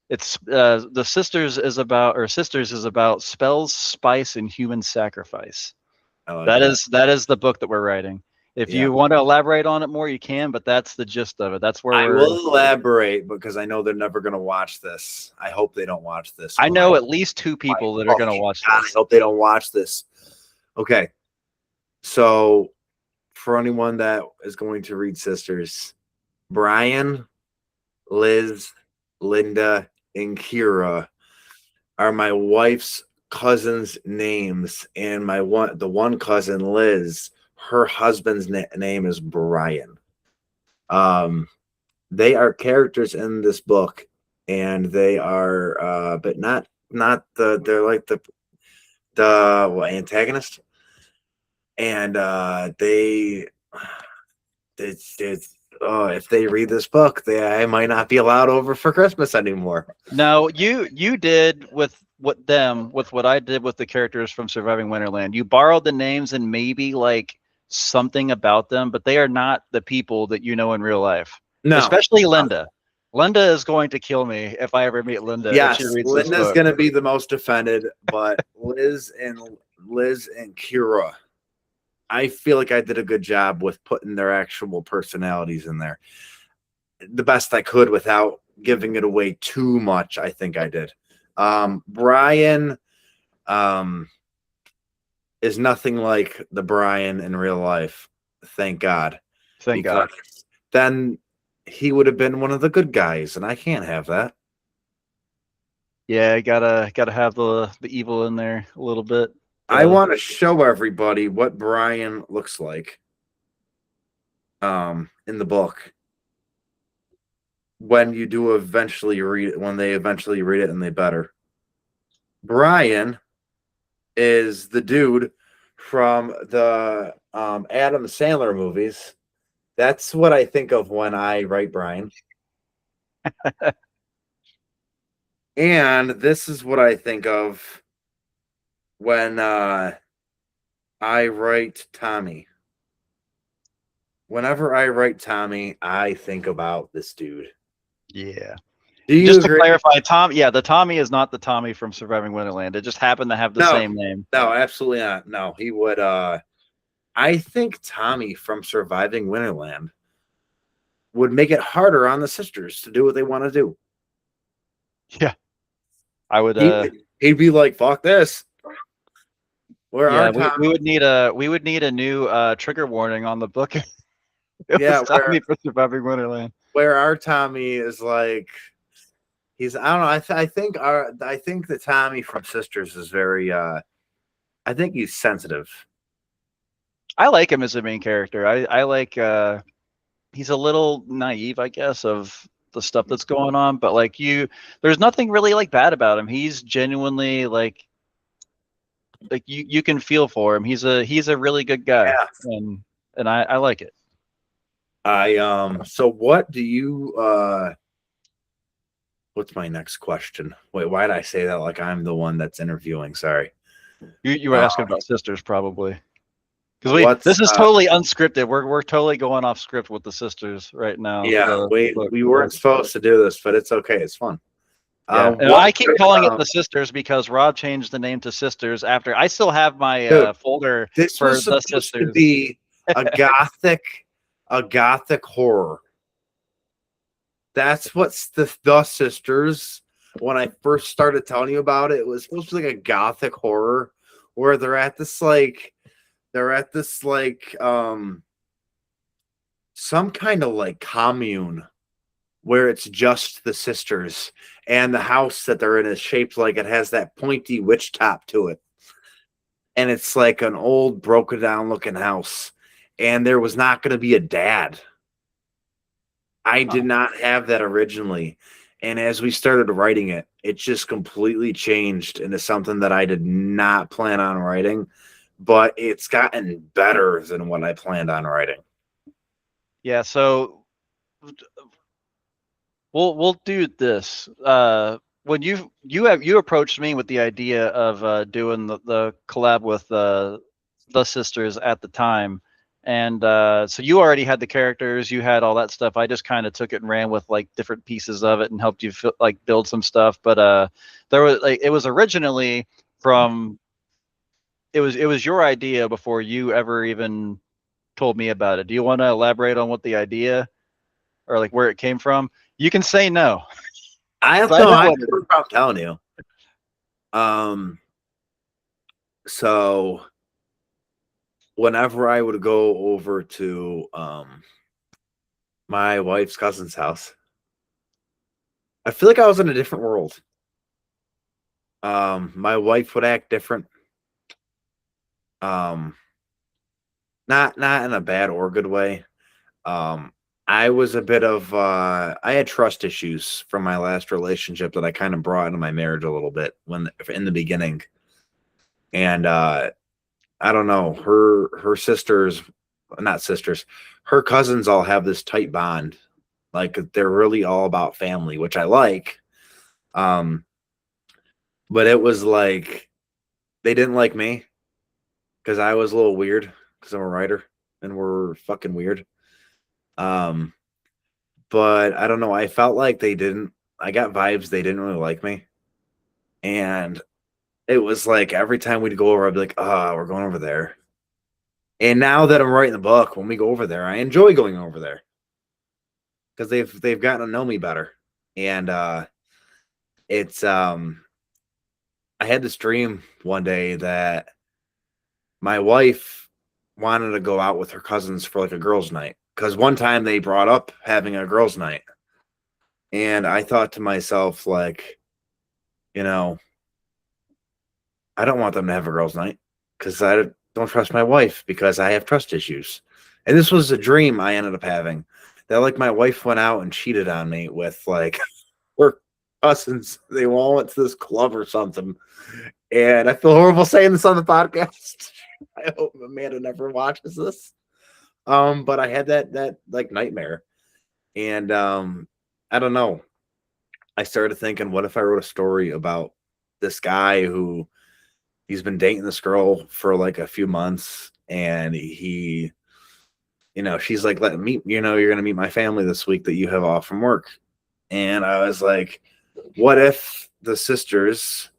It's the Sisters is about spells, spice, and human sacrifice. I like That that. is that is the book that we're writing. If Yeah. you want to elaborate on it more, you can, but that's the gist of it. That's where I we're. will elaborate because I know they're never going to watch this. I hope they don't watch this. I know at least two people that are going to watch God, I this. hope they don't watch this. Okay. So, for anyone that is going to read Sisters, Brian, Liz, Linda, and Kira are my wife's cousins' names, and the one cousin, Liz, her husband's name is Brian. Um, they are characters in this book, and they are, but not they're like the antagonist, and it's if they read this book, they I might not be allowed over for Christmas anymore. No, you did with what I did with the characters from Surviving Winterland. You borrowed the names and maybe like something about them, but they are not the people that you know in real life. No. Especially Linda. Linda is going to kill me if I ever meet Linda if she Yes, reads this Linda's book. gonna be the most offended, but Liz and Kira, I feel like I did a good job with putting their actual personalities in there. The best I could without giving it away too much, I think I did. Brian um, is nothing like the Brian in real life, thank God. Thank Because God. then he would have been one of the good guys, and I can't have that. Yeah, gotta have the evil in there a little bit. I The want to show everybody what Brian looks like in the book when you do eventually read it, when they eventually read it and they better. Brian is the dude from the Adam Sandler movies. That's what I think of when I write Brian. And this is what I think of when I write Tommy. Whenever I write Tommy, I think about this dude. yeah. Do you Just to agree? clarify, the Tommy is not the Tommy from Surviving Winterland. It just happened to have the No, same name. no, absolutely not. No, he would. I think Tommy from Surviving Winterland would make it harder on the sisters to do what they want to do. Yeah. I would He he'd be like, "Fuck this." Where yeah, our we Tommy, would need a new trigger warning on the book. It yeah, was Tommy for Surviving Winterland. where our Tommy is like, he's I don't know. I think the Tommy from Sisters is very. I think he's sensitive. I like him as a main character. I like he's a little naive, I guess, of the stuff that's going on, but like there's nothing really like bad about him. He's genuinely like you can feel for him. He's a really good guy, Yeah. and I like it. So what do you what's my next question? Wait, why did I say that like I'm the one that's interviewing? Sorry. You were Uh, asking about sisters probably. Because what's this is totally unscripted. We're totally going off script with the sisters right now. yeah, The book. we weren't supposed to do this, but it's okay. It's fun. Yeah, and What I keep calling it the sisters because Rob changed the name to sisters after. I still have my dude, folder this for was the supposed to sisters. be a gothic horror. That's what's the sisters. When I first started telling you about it, it was supposed to be like a gothic horror where they're at this like some kind of like commune where it's just the sisters, and the house that they're in is shaped like it has that pointy witch top to it, and it's like an old broken down looking house, and there was not going to be a dad. I did Huh. not have that originally. And as we started writing it, it just completely changed into something that I did not plan on writing, but it's gotten better than what I planned on writing. Yeah, so we'll do this. When you approached me with the idea of doing the collab with the sisters at the time, and so you already had the characters, you had all that stuff. I just kind of took it and ran with like different pieces of it and helped you like build some stuff. But there was like it was originally from it was your idea before you ever even told me about it. Do you want to elaborate on what the idea or like where it came from? You can say no. I don't I know. know I have what it no is. problem telling you. Um, so whenever I would go over to my wife's cousin's house, I feel like I was in a different world. My wife would act different. Um, not in a bad or good way. Um, I was a bit of I had trust issues from my last relationship that I kind of brought into my marriage a little bit when in the beginning. And I don't know, her sisters, not sisters, her cousins all have this tight bond. Like they're really all about family, which I like. Um but it was like they didn't like me because I was a little weird because I'm a writer and we're fucking weird. Um but I don't know, I felt like they didn't I got vibes they didn't really like me. And it was like every time we'd go over, I'd be like, oh, we're going over there. And now that I'm writing the book, when we go over there, I enjoy going over there because they've gotten to know me better. And it's I had this dream one day that my wife wanted to go out with her cousins for like a girls' night. Because one time they brought up having a girls' night. And I thought to myself, like, you know, I don't want them to have a girls' night because I don't trust my wife because I have trust issues. And this was a dream I ended up having that like my wife went out and cheated on me with like her cousins. They all went to this club or something. And I feel horrible saying this on the podcast. I hope Amanda never watches this. But I had that like nightmare. And I don't know. I started thinking, what if I wrote a story about this guy who he's been dating this girl for like a few months and he she's like, let me you're gonna meet my family this week that you have off from work. And I was like, what if the sisters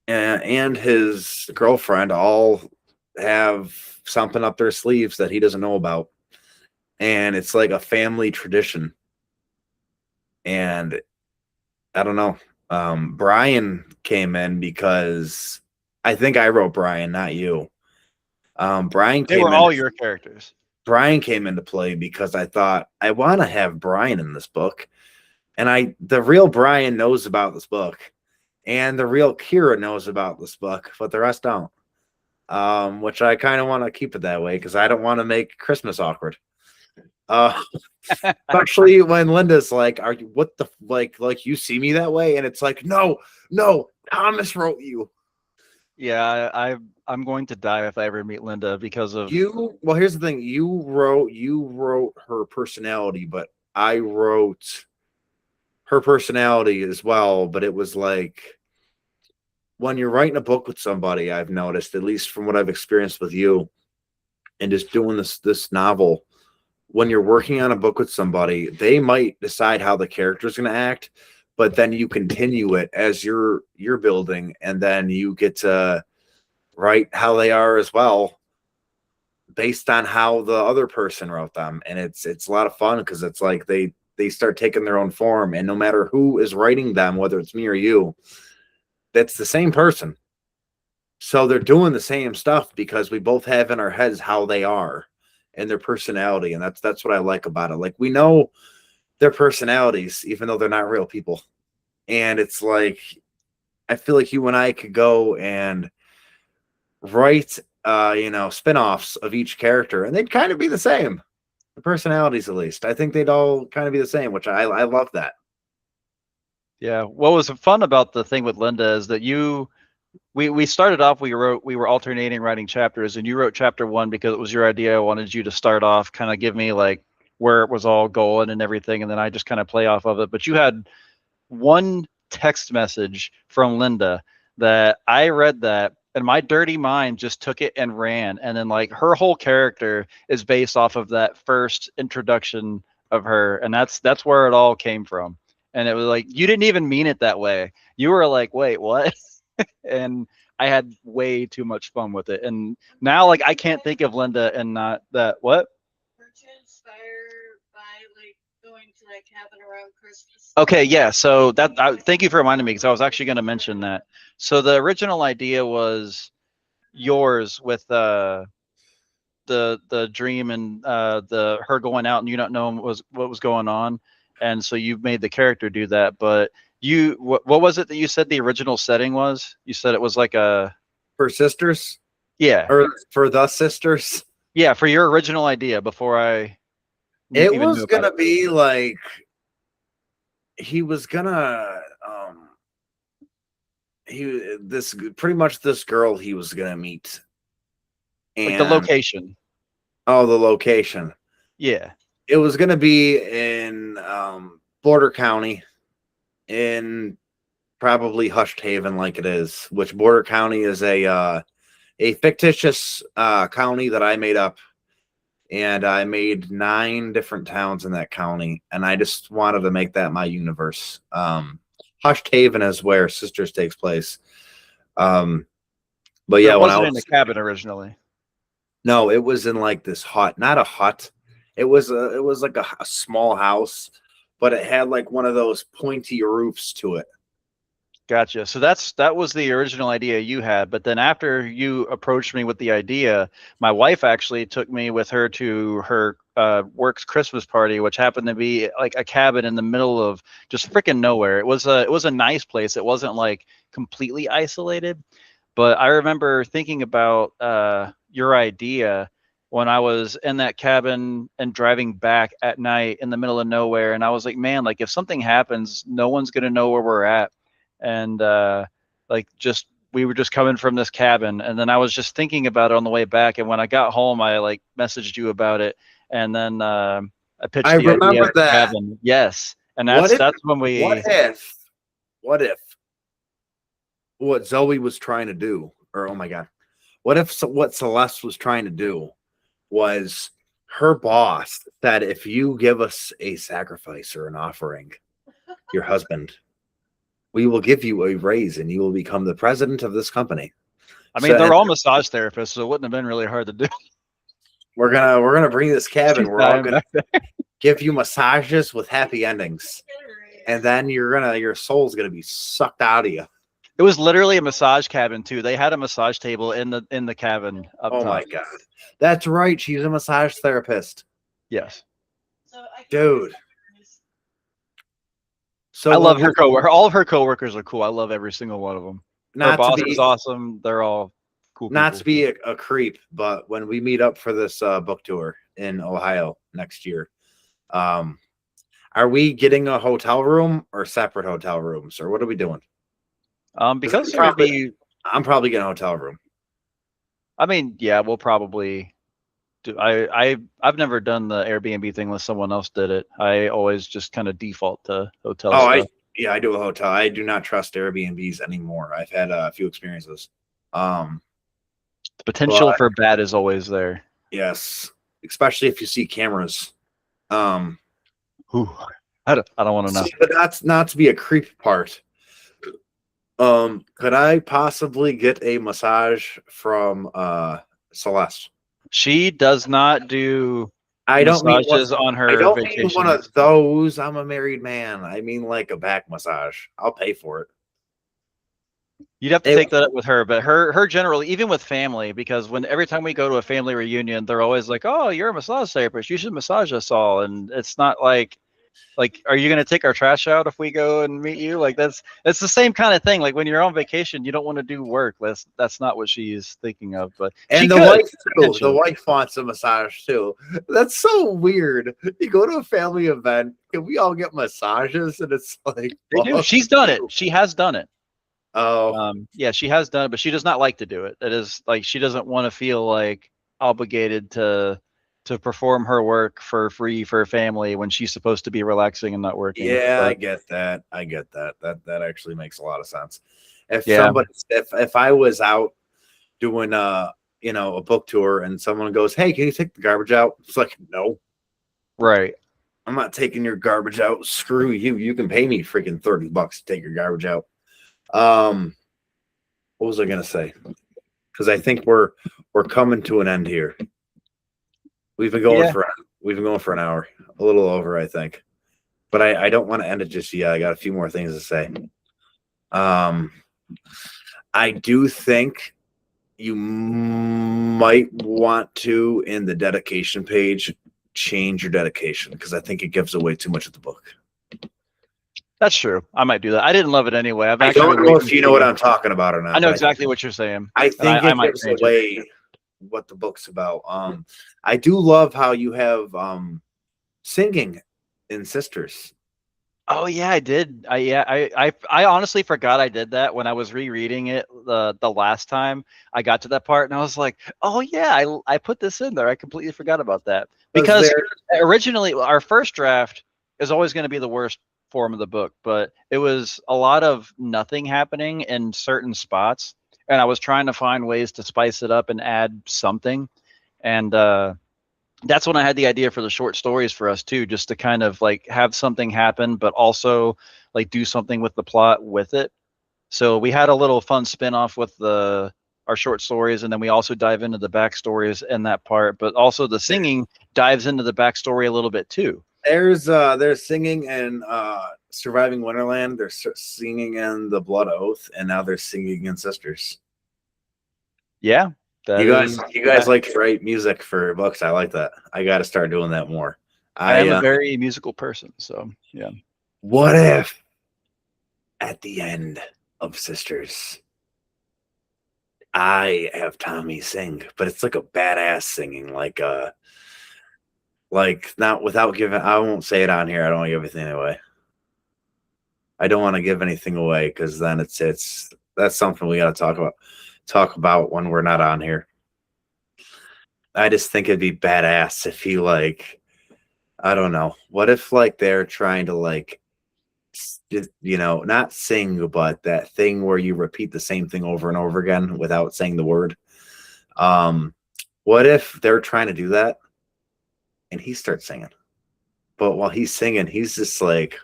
and his girlfriend all have something up their sleeves that he doesn't know about, and it's like a family tradition. And I don't know, Brian came in because I think I wrote Brian, not you. Brian They came were in. all your characters. Brian came into play because I thought I want to have Brian in this book, and the real Brian knows about this book, and the real Kira knows about this book, but the rest don't. Which I kind of want to keep it that way because I don't want to make Christmas awkward. Uh, especially when Linda's like, "Are you what the like you see me that way?" And it's like, "No, no, Thomas wrote you." Yeah, I'm going to die if I ever meet Linda because of You well, here's the thing. You wrote her personality, but I wrote her personality as well. But it was like when you're writing a book with somebody, I've noticed, at least from what I've experienced with you, and just doing this novel, when you're working on a book with somebody, they might decide how the character is going to act, but then you continue it as you're building, and then you get to write how they are as well based on how the other person wrote them. And it's a lot of fun because it's like they start taking their own form, and no matter who is writing them, whether it's me or you, that's the same person. So they're doing the same stuff because we both have in our heads how they are and their personality. And that's what I like about it. Like we know their personalities, even though they're not real people. And it's like I feel like you and I could go and write spin-offs of each character, and they'd kind of be the same. The personalities, at least. I think they'd all kind of be the same, which I love that. Yeah. What was fun about the thing with Linda is that we started off, we were alternating writing chapters, and you wrote chapter one because it was your idea. I wanted you to start off, kind of give me like where it was all going and everything, and then I just kind of play off of it. But you had one text message from Linda that I read that, and my dirty mind just took it and ran. And then like her whole character is based off of that first introduction of her, and that's where it all came from. And it was like you didn't even mean it that way. You were like, wait, what? And I had way too much fun with it. And now like I can't think of Linda and not that what? Okay, yeah. So that thank you for reminding me because I was actually going to mention that. So the original idea was yours with the dream and the her going out and you not knowing what was going on, and so you made the character do that. But you what was it that you said the original setting was? You said it was like a For sisters, yeah or for the sisters. yeah for your original idea before I It even was knew about gonna it. be like he was gonna he this pretty much this girl he was gonna meet, Like the and location. oh, the location. Yeah. It was gonna be in Border County, in probably Hushed Haven, like it is. Which Border County is a fictitious county that I made up, and I made 9 different towns in that county, and I just wanted to make that my universe. Hushed Haven is where Sisters takes place. Um, but But yeah, it when I wasn't in the was cabin originally. no, it was in like this hut, not a hut. It was like a small house, but it had like one of those pointy roofs to it. Gotcha. So that was the original idea you had, but then after you approached me with the idea, my wife actually took me with her to her work's Christmas party, which happened to be like a cabin in the middle of just freaking nowhere. It was a nice place. It wasn't like completely isolated, but I remember thinking about your idea when I was in that cabin and driving back at night in the middle of nowhere, and I was like, man, like if something happens, no one's gonna know where we're at, and like just we were just coming from this cabin, and then I was just thinking about it on the way back, and when I got home, I like messaged you about it, and then I I pitched the idea of remember the that. cabin. Yes, and What if? that's when What we. if? What if? What Zoe was trying to do, or oh my god, what if what Celeste was trying to do was her boss said, if you give us a sacrifice or an offering, your husband, we will give you a raise and you will become the president of this company. I So mean, they're and all massage therapists, so it wouldn't have been really hard to do. we're gonna bring this cabin. She's We're all dying gonna back there. give you massages with happy endings, and then your soul's gonna be sucked out of you. It was literally a massage cabin too. They had a massage table in the cabin up Oh my top. god, that's right. She's a massage therapist, Yes. dude. I So when love we her coworker. All of her coworkers are cool. I love every single one of them. Her not to boss is be awesome. They're all cool not people. to be a creep, but when we meet up for this book tour in Ohio next year, um, are we getting a hotel room or separate hotel rooms, or what are we doing? 'Cause Because there would be. I'm probably getting a hotel room. I mean, yeah, we'll probably do. I've never done the Airbnb thing unless someone else did it. I always just kind of default to hotel Oh, stuff. I do a hotel. I do not trust Airbnbs anymore. I've had a few experiences. Um, The potential but for bad is always there. yes, especially if you see cameras. Um, Whew. I don't want to know. See, but that's not to be a creep part. Could I possibly get a massage from Celeste? She does not do I don't mean one. massages on I her don't mean one of vacations. those. I'm a married man. I mean like a back massage. I'll pay for it. You'd have to It take that up with her, but her generally, even with family, because when every time we go to a family reunion, they're always like, "Oh, you're a massage therapist. You should massage us all." And it's not like, are you going to take our trash out if we go and meet you? Like that's the same kind of thing. Like when you're on vacation, you don't want to do work. That's not what she's thinking of, but she and the could wife too. The potentially. wife wants a massage too. That's so weird. You go to a family event, can we all get massages? And it's like, They do. fuck She's done it. you. She has done it. Oh, Yeah, she has done it, but she does not like to do it. It is like she doesn't want to feel like obligated to perform her work for free for her family when she's supposed to be relaxing and not working. yeah, I But get that. I get that. That actually makes a lot of sense. If yeah, somebody, if I was out doing a book tour and someone goes, "Hey, can you take the garbage out?" It's like, no, right. I'm not taking your garbage out. Screw you. You can pay me freaking $30 to take your garbage out. What was I gonna say? Because I think we're coming to an end here. We've been going Yeah. for an hour, a little over, I think. But I don't want to end it just yet. I got a few more things to say. I do think you might want to, in the dedication page, change your dedication because I think it gives away too much of the book. That's true. I might do that. I didn't love it anyway. I've I actually don't been know waiting if you to know what see. I'm talking about or not. I know but exactly what you're saying. I And think I it might gives change it. away what the book's about. I do love how you have singing in Sisters. Oh yeah, I did. I honestly forgot I did that when I was rereading it the last time. I got to that part and I was like, "Oh yeah, I put this in there. I completely forgot about that." Was Because there originally our first draft is always going to be the worst form of the book, but it was a lot of nothing happening in certain spots, and I was trying to find ways to spice it up and add something. And that's when I had the idea for the short stories for us too, just to kind of like have something happen, but also like do something with the plot with it. So we had a little fun spin-off with the our short stories, and then we also dive into the backstories in that part, but also the singing dives into the backstory a little bit too. there's singing in Surviving Winterland, they're singing in The Blood Oath, and now they're singing in Sisters. Yeah, that is. You guys like to write music for books. I like that. I got to start doing that more. I am I a very musical person, so yeah. What if at the end of Sisters I have Tommy sing, but it's like a badass singing, like not without giving. I won't say it on here. I don't want to give anything away. I don't want to give anything away because then it's that's something we got to talk about when we're not on here. I just think it'd be badass if he like I don't know. What if like they're trying to like just not sing, but that thing where you repeat the same thing over and over again without saying the word. Um, what if they're trying to do that and he starts singing, but while he's singing, he's just like,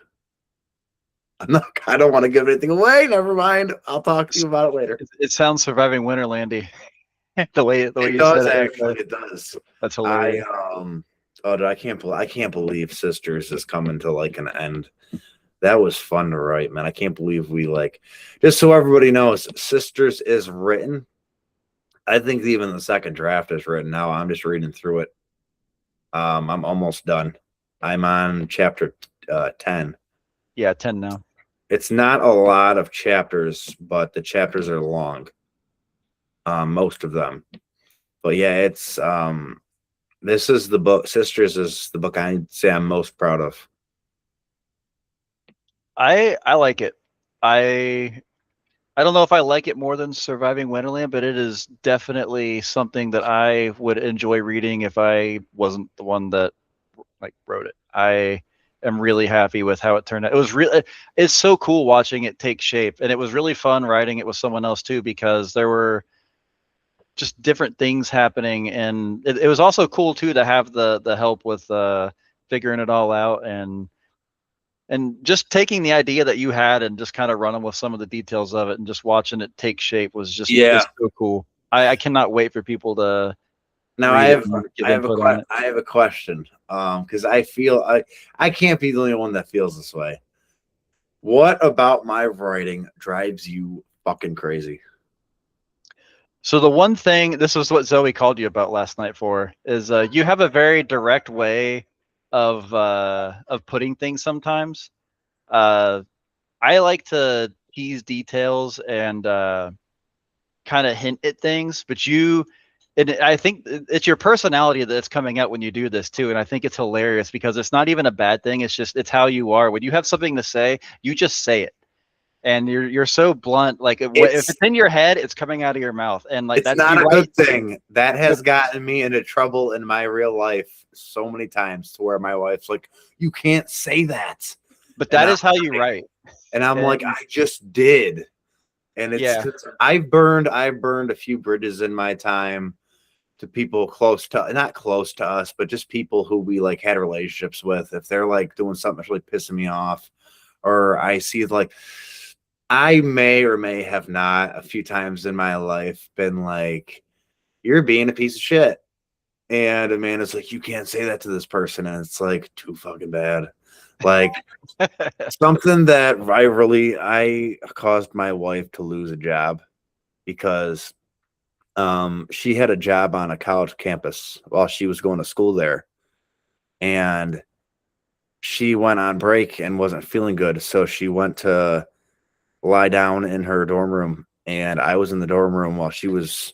I don't want to give anything away. Never mind. I'll talk to you about it later. It sounds Surviving Winterlandy. the way It you said does it. actually. It does. That's I hilarious. oh, dude, I can't believe Sisters is coming to like an end. That was fun to write, man. I can't believe we like. Just so everybody knows, Sisters is written. I think even the second draft is written now. I'm just reading through it. I'm almost done. I'm on chapter 10. Yeah, 10 now. It's not a lot of chapters, but the chapters are long. Most of them. But yeah, it's this is the book. Sisters is the book I'd say I'm most proud of. I like it. I I don't know if I like it more than Surviving Winterland, but it is definitely something that I would enjoy reading if I wasn't the one that like wrote it. I am really happy with how it turned out. It was really it's so cool watching it take shape, and it was really fun writing it with someone else too because there were just different things happening, and it was also cool too to have the help with figuring it all out and just taking the idea that you had and just kind of running with some of the details of it and just watching it take shape was just Yeah. it's so cool. I cannot wait for people to Now read it and give I have input on it. I have a question. Because I feel I can't be the only one that feels this way. What about my writing drives you fucking crazy? So the one thing, this is what Zoe called you about last night for, is you have a very direct way of putting things sometimes. Uh, I like to tease details and kind of hint at things, but and I think it's your personality that's coming out when you do this too, and I think it's hilarious because it's not even a bad thing. It's just it's how you are. When you have something to say, you just say it, and you're so blunt. Like if It's it's in your head, it's coming out of your mouth, and like it's that's not you a right. good thing. That But has gotten me into trouble in my real life so many times to where my wife's like, "You can't say that," but and that I'm is how you like, write. I And just did, and it's yeah, 'cause I've burned a few bridges in my time to people close to not close to us, but just people who we like had relationships with. If they're like doing something that's really pissing me off, or I see like I may or may have not a few times in my life been like, "You're being a piece of shit," and Amanda's like, "You can't say that to this person," and it's like too fucking bad. Like something that I caused my wife to lose a job because she had a job on a college campus while she was going to school there, and she went on break and wasn't feeling good, so she went to lie down in her dorm room, and I was in the dorm room while she was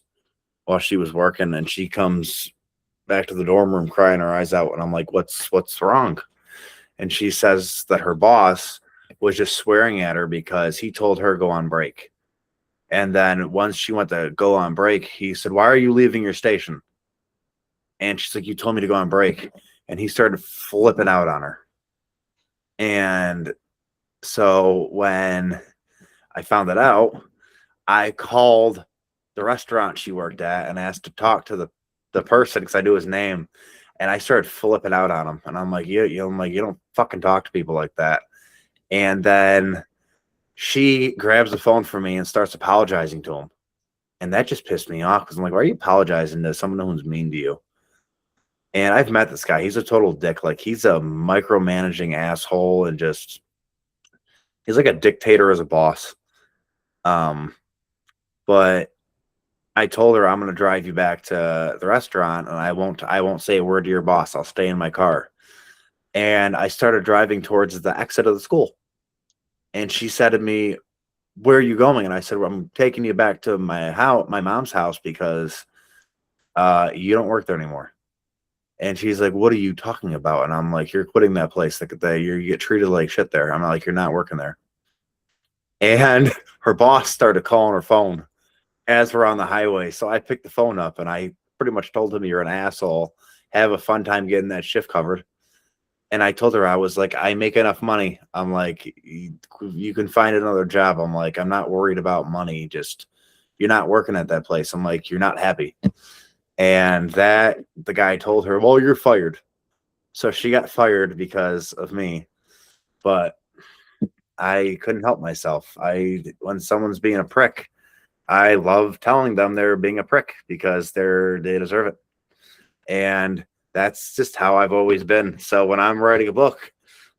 working, and she comes back to the dorm room crying her eyes out, and I'm like, what's wrong? And she says that her boss was just swearing at her because he told her go on break. And then once she went to go on break, he said, "Why are you leaving your station?" And she's like, "You told me to go on break." And he started flipping out on her. And so when I found that out, I called the restaurant she worked at and asked to talk to the person because I knew his name. And I started flipping out on him. And I'm like, I'm like, you don't fucking talk to people like that. And then she grabs the phone from me and starts apologizing to him. And that just pissed me off because I'm like, why are you apologizing to someone who's mean to you? And I've met this guy. He's a total dick. Like, he's a micromanaging asshole and just, he's like a dictator as a boss. But I told her I'm going to drive you back to the restaurant and I won't say a word to your boss. I'll stay in my car. And I started driving towards the exit of the school. And she said to me, "Where are you going?" And I said, "Well, I'm taking you back to my house, my mom's house, because you don't work there anymore." And she's like, "What are you talking about?" And I'm like, "You're quitting that place. Like, you get treated like shit there." I'm like, "You're not working there." And her boss started calling her phone as we're on the highway. So I picked the phone up and I pretty much told him, "You're an asshole. Have a fun time getting that shift covered." And I told her, I was like, "I make enough money." I'm like, you can find another job." I'm like, "I'm not worried about money. Just, you're not working at that place." I'm like, "You're not happy." And that the guy told her, "Well, you're fired." So she got fired because of me. But I couldn't help myself. When someone's being a prick, I love telling them they're being a prick because they deserve it. And that's just how I've always been. So when I'm writing a book,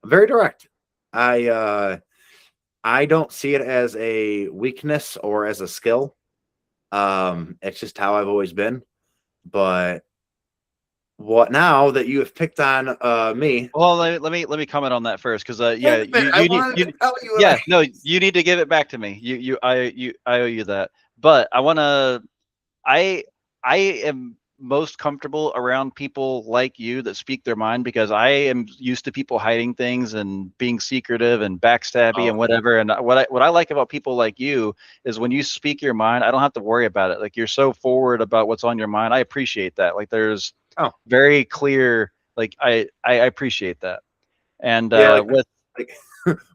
I'm very direct. I don't see it as a weakness or as a skill. It's just how I've always been. But what now that you have picked on me? Well, let me comment on that first, because Wait yeah, a minute, I you need wanted to tell you what yeah, no, you need to give it back to me. I owe you that. But I I am most comfortable around people like you that speak their mind, because I am used to people hiding things and being secretive and backstabby Oh, and whatever. And what I like about people like you is when you speak your mind, I don't have to worry about it. Like, you're so forward about what's on your mind. I appreciate that. Like, there's oh, very clear, like, I appreciate that. And yeah, with like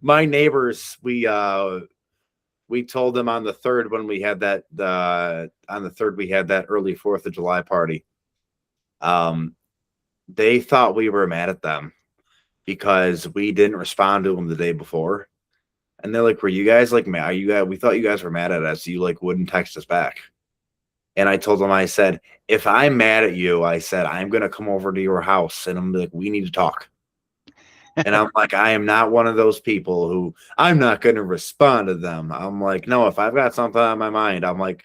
my neighbors, we told them on the third when we had that on the third we had that early 4th of July party. Um, they thought we were mad at them because we didn't respond to them the day before. And they're like, "Were you guys like mad? Are you guys? We thought you guys were mad at us. You like wouldn't text us back." And I told them, I said, "If I'm mad at you, I said I'm gonna come over to your house and I'm like, we need to talk." And I'm like, I am not one of those people who I'm not gonna respond to them. I'm like, no, if I've got something on my mind, I'm like,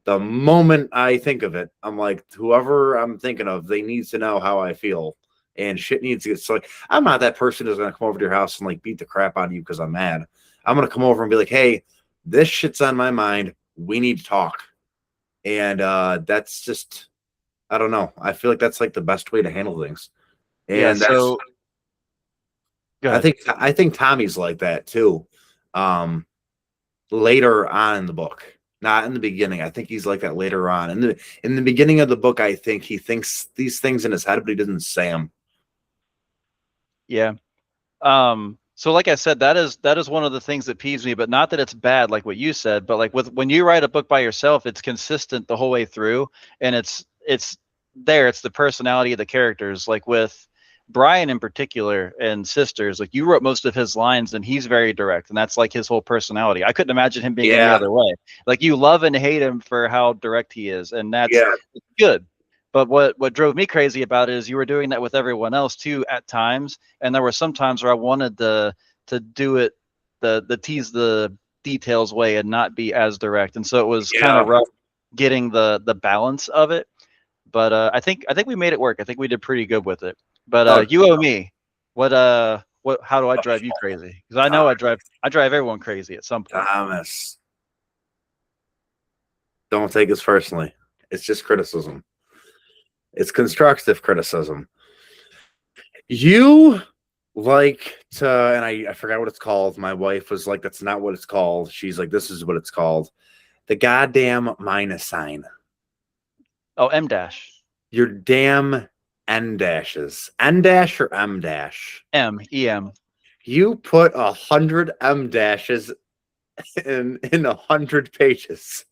the moment I think of it, I'm like, whoever I'm thinking of, they need to know how I feel. And shit needs to get so like, I'm not that person who's gonna come over to your house and like beat the crap out of you because I'm mad. I'm gonna come over and be like, "Hey, this shit's on my mind. We need to talk." And that's just, I don't know. I feel like that's like the best way to handle things. yeah, And that's, so go ahead. I think Tommy's like that too. Um Later on in the book. Not in the beginning. I think he's like that later on. In the beginning of the book, I think he thinks these things in his head, but he doesn't say them. Yeah. So like I said, that is one of the things that peeves me, but not that it's bad like what you said, but like when you write a book by yourself, it's consistent the whole way through, and it's the personality of the characters. Like with Brian in particular and Sisters, like, you wrote most of his lines and he's very direct, and that's like his whole personality. I couldn't imagine him being any Yeah, other way. Like, you love and hate him for how direct he is, and that's yeah. good. But what drove me crazy about it is you were doing that with everyone else too at times, and there were some times where I wanted to do it the tease the details way and not be as direct, and so it was kind Yeah. of rough getting the balance of it. But I think we made it work. I think we did pretty good with it. But Oh, you owe me. What how do I drive you crazy? Because I know Thomas. I drive everyone crazy at some point. Thomas. Don't take this personally. It's just criticism. It's constructive criticism. You like to, and I forgot what it's called. My wife was like, "That's not what it's called." She's like, "This is what it's called." The goddamn minus sign. Oh, M dash. Your damn N dashes. N dash or M dash. M. You put 100 M dashes in 100 pages.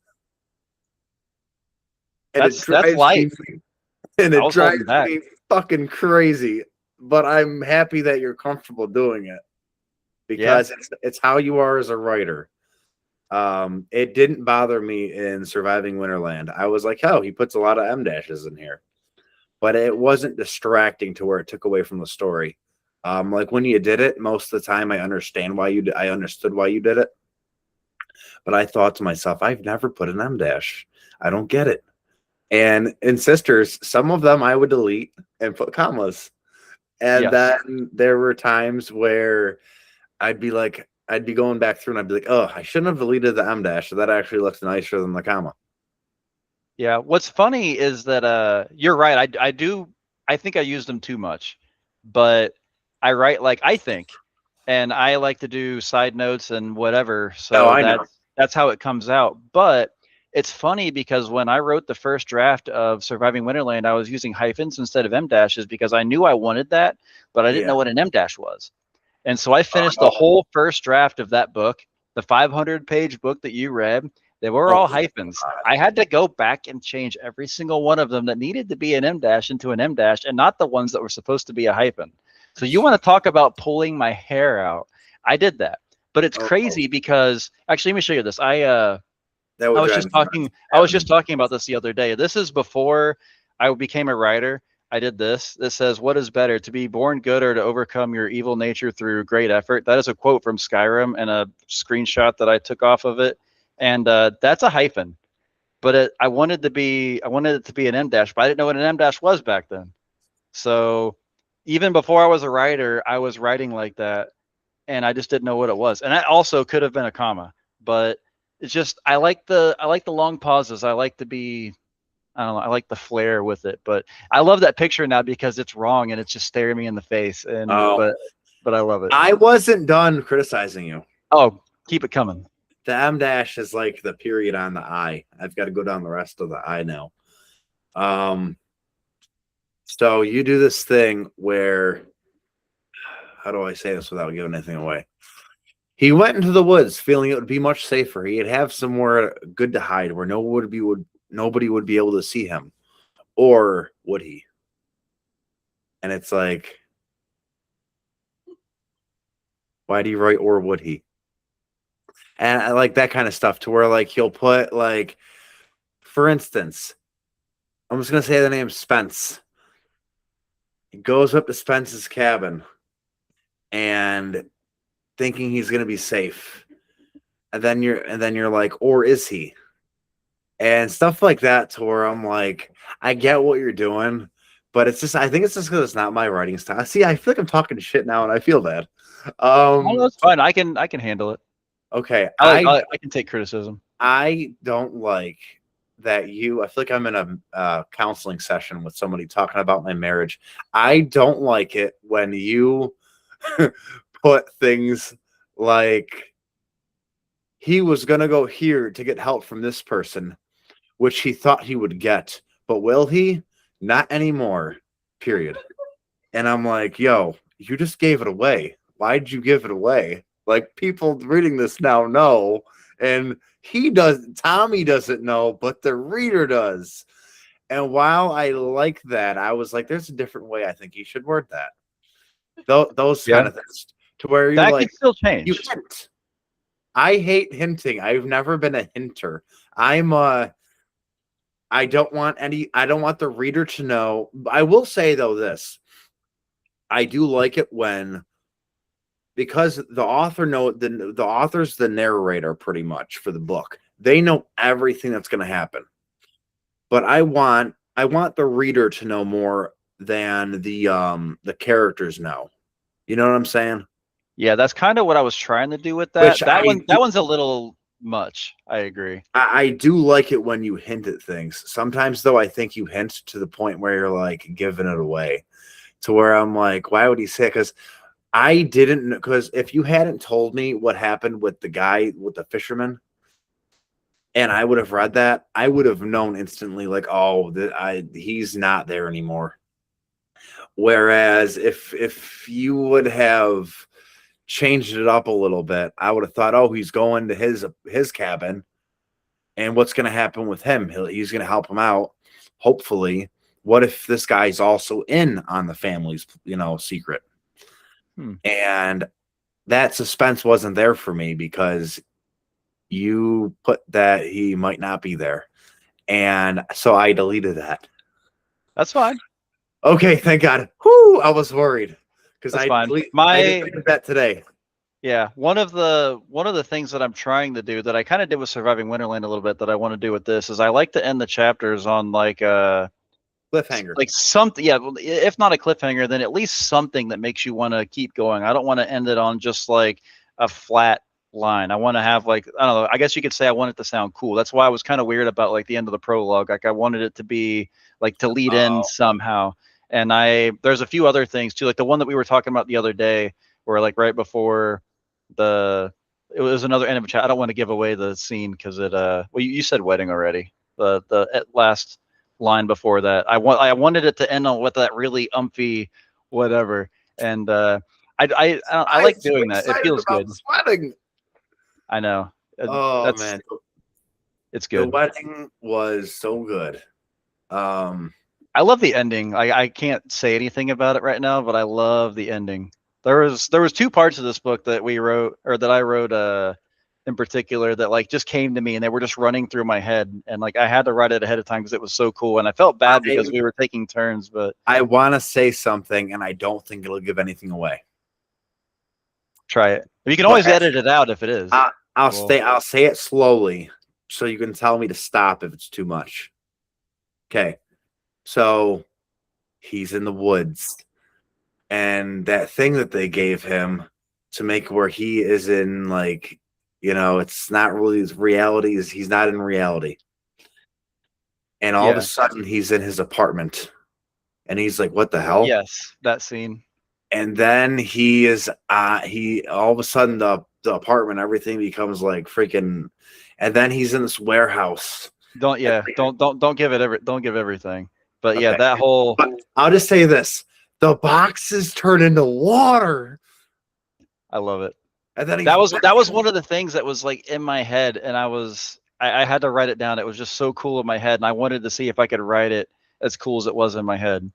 And it That's drives light. me and I it was holding drives back. me fucking crazy. But I'm happy that you're comfortable doing it Yeah. because it's how you are as a writer. It didn't bother me in Surviving Winterland. I was like, oh, he puts a lot of M dashes in here, but it wasn't distracting to where it took away from the story. Like when you did it, most of the time I understand why you. I understood why you did it, but I thought to myself, I've never put an M dash. I don't get it. And in Sisters, some of them I would delete and put commas. And Yes. then there were times where I'd be going back through and I'd be like, oh, I shouldn't have deleted the M dash. That actually looks nicer than the comma. Yeah. What's funny is that you're right. I think I used them too much. But I write like I think, and I like to do side notes and whatever. Oh, So I know. that's how it comes out. But it's funny because when I wrote the first draft of Surviving Winterland, I was using hyphens instead of M dashes because I knew I wanted that, but I didn't Yeah. know what an M dash was. And so I finished the Oh, whole first draft of that book, the 500-page book that you read. They were oh, all hyphens. I had to go back and change every single one of them that needed to be an M dash into an M dash and not the ones that were supposed to be a hyphen. So you want to talk about pulling my hair out? I did that. But it's oh, crazy because actually let me show you this. that I would was drive just me nuts. talking I was just talking about this the other day. This is before I became a writer. I did this. This says, "What is better, to be born good or to overcome your evil nature through great effort?" That is a quote from Skyrim and a screenshot that I took off of it. And that's a hyphen. But I wanted it to be an M dash, but I didn't know what an M dash was back then. So even before I was a writer, I was writing like that, and I just didn't know what it was. And that also could have been a comma, but it's just I like the long pauses. I like to be I don't know, I like the flair with it. But I love that picture now because it's wrong and it's just staring me in the face. And Oh, but I love it. I wasn't done criticizing you. Oh, keep it coming. The M dash is like the period on the I. I've got to go down the rest of the I now. Um, so you do this thing where, how do I say this without giving anything away? He went into the woods feeling it would be much safer. He'd have somewhere good to hide where nobody would be able to see him. Or would he? And it's like, why do you write or would he? And I like that kind of stuff to where like he'll put like, for instance, I'm just gonna say the name Spence. He goes up to Spence's cabin and thinking he's gonna be safe. And then you're like, or is he? And stuff like that to where I'm like, I get what you're doing, but it's just I think it's just because it's not my writing style. See, I feel like I'm talking shit now and I feel bad. Oh, Um that's fine. I can handle it. okay, I can take criticism. I don't like that I feel like I'm in a counseling session with somebody talking about my marriage. I don't like it when you put things like he was going to go here to get help from this person, which he thought he would get, but will he? Not anymore. Period. And I'm like, yo, you just gave it away. Why'd you give it away? Like people reading this now know, and Tommy doesn't know, but the reader does. And while I like that, I was like, there's a different way I think you should word that. Those kind Yeah. of things. To where you're That like, could still you change. hint. I hate hinting. I've never been a hinter. I don't want the reader to know. I will say though this. I do like it when because the author's the narrator pretty much for the book. They know everything that's going to happen. But I want the reader to know more than the characters know. You know what I'm saying? Yeah, that's kind of what I was trying to do with Which that. That one's a little. much. I agree. I do like it when you hint at things. Sometimes, though, I think you hint to the point where you're like giving it away, to where I'm like, why would he say it? Because I didn't know. Because if you hadn't told me what happened with the guy with the fisherman, and I would have read that, I would have known instantly, like, oh, he's not there anymore. Whereas if you would have changed it up a little bit, I would have thought, oh, he's going to his cabin, and what's going to happen with him? He's going to help him out, hopefully. What if this guy's also in on the family's, secret? And that suspense wasn't there for me because you put that he might not be there. And so I deleted that. That's fine. Okay, thank God. Whoo, I was worried because I deleted that today. Yeah, one of the things that I'm trying to do that I kind of did with Surviving Winterland a little bit that I want to do with this is I like to end the chapters on like cliffhanger, like something. Yeah, if not a cliffhanger, then at least something that makes you want to keep going. I don't want to end it on just like a flat line. I want to have like, I don't know, I guess you could say I want it to sound cool. That's why I was kind of weird about like the end of the prologue. Like I wanted it to be like to lead in somehow. And there's a few other things too, like the one that we were talking about the other day, where like right before it was another end of a chat. I don't want to give away the scene because well, you said wedding already. The last line before that, I wanted it to end on with that really umphy whatever. And I like doing that. It feels good. Wedding. I know. Oh man, it's good. The wedding was so good. I love the ending. I can't say anything about it right now, but I love the ending. There was two parts of this book that we wrote, or that I wrote in particular, that like just came to me and they were just running through my head, and like I had to write it ahead of time because it was so cool, and I felt bad because we were taking turns. But I want to say something, and I don't think it'll give anything away. Try it. You can always edit it out if it is. I'll say it slowly so you can tell me to stop if it's too much. Okay. So he's in the woods, and that thing that they gave him to make where he is in, like, it's not really his reality, he's not in reality. And all of a sudden he's in his apartment and he's like, what the hell? Yes, that scene. And then he all of a sudden the apartment, everything becomes like freaking, and then he's in this warehouse. Don't give everything. But okay. Yeah, that whole. But I'll just say this: the boxes turn into water. I love it. And then that was one of the things that was like in my head, and I had to write it down. It was just so cool in my head, and I wanted to see if I could write it as cool as it was in my head.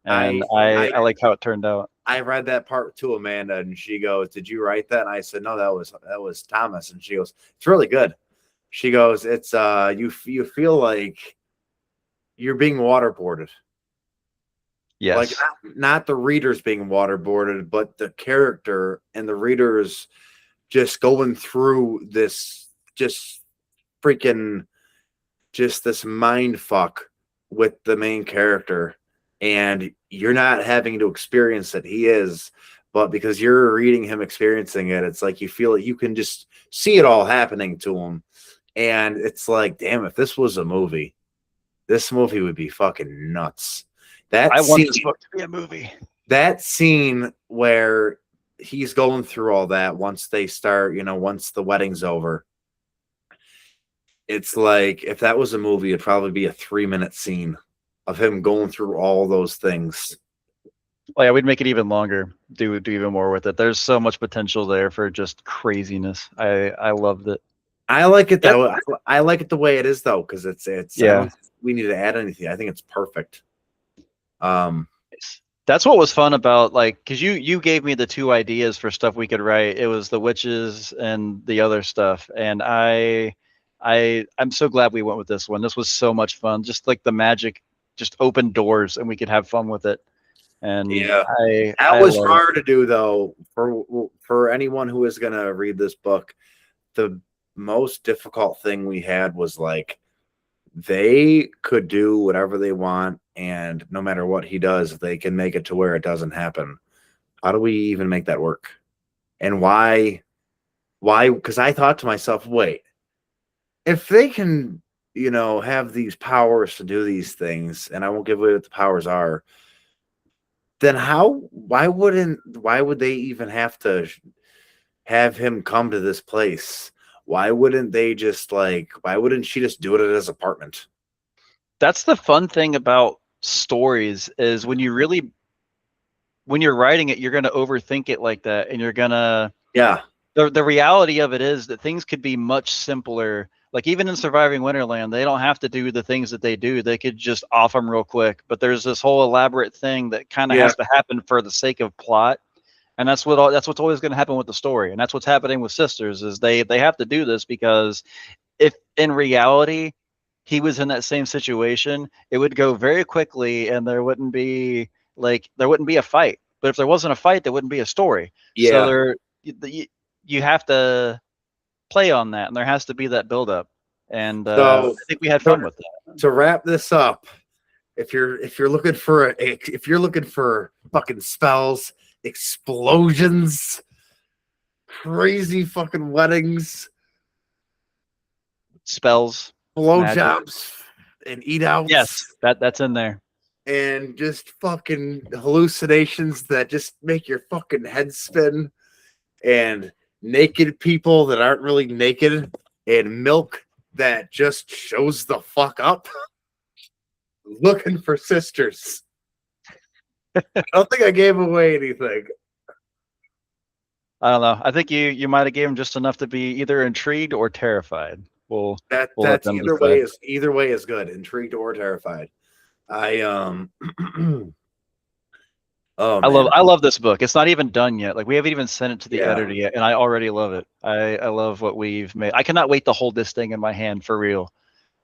And I like how it turned out. I read that part to Amanda, and she goes, "Did you write that?" And I said, "No, that was Thomas." And she goes, "It's really good." She goes, "It's you feel like you're being waterboarded." Yes. Like not the readers being waterboarded, but the character and the readers just going through this just freaking just this mind fuck with the main character. And you're not having to experience it. He is, but because you're reading him experiencing it, it's like you feel it. You can just see it all happening to him. And it's like, damn, if this was a movie, this movie would be fucking nuts. I want this book to be a movie. That scene where he's going through all that once they start, once the wedding's over. It's like, if that was a movie, it'd probably be a 3-minute scene of him going through all those things. Oh yeah, we'd make it even longer. Do even more with it. There's so much potential there for just craziness. I loved it. I like it though. I like it the way it is though, because it's yeah. I don't think we need to add anything. I think it's perfect. That's what was fun about, like, because you gave me the 2 ideas for stuff we could write. It was the witches and the other stuff, and I'm so glad we went with this one. This was so much fun. Just like the magic just opened doors and we could have fun with it. And yeah, that was hard to do though. For anyone who is gonna read this book, the most difficult thing we had was like they could do whatever they want, and no matter what he does, they can make it to where it doesn't happen. How do we even make that work? And why? Because I thought to myself, wait, if they can, have these powers to do these things, and I won't give away what the powers are, then why would they even have to have him come to this place? Why wouldn't why wouldn't she just do it at his apartment? That's the fun thing about stories is when you're writing it, you're going to overthink it like that, and you're going to Yeah. the reality of it is that things could be much simpler. Like even in Surviving Winterland, they don't have to do the things that they do. They could just off them real quick. But there's this whole elaborate thing that kind of Yeah. has to happen for the sake of plot, and that's what's always going to happen with the story, and that's what's happening with Sisters is they have to do this because if in reality he was in that same situation, it would go very quickly, and there wouldn't be a fight. But if there wasn't a fight, there wouldn't be a story. So Yeah. you have to play on that, and there has to be that buildup. And So I think we had to, fun with that. to wrap this up, if you're looking for fucking spells, explosions, crazy fucking weddings, Spells, magic. blowjobs, and eat outs, Yes, that's in there. and just fucking hallucinations that just make your fucking head spin, and naked people that aren't really naked, and milk that just shows the fuck up. Looking for sisters. I don't think I gave away anything. I don't know. I think you might have gave him just enough to be either intrigued or terrified. We'll let That's them decide. either way is good. Intrigued or terrified. I oh I love man. I love this book. It's not even done yet. Like we haven't even sent it to the Yeah. editor yet, and I already love it. I love what we've made. I cannot wait to hold this thing in my hand for real.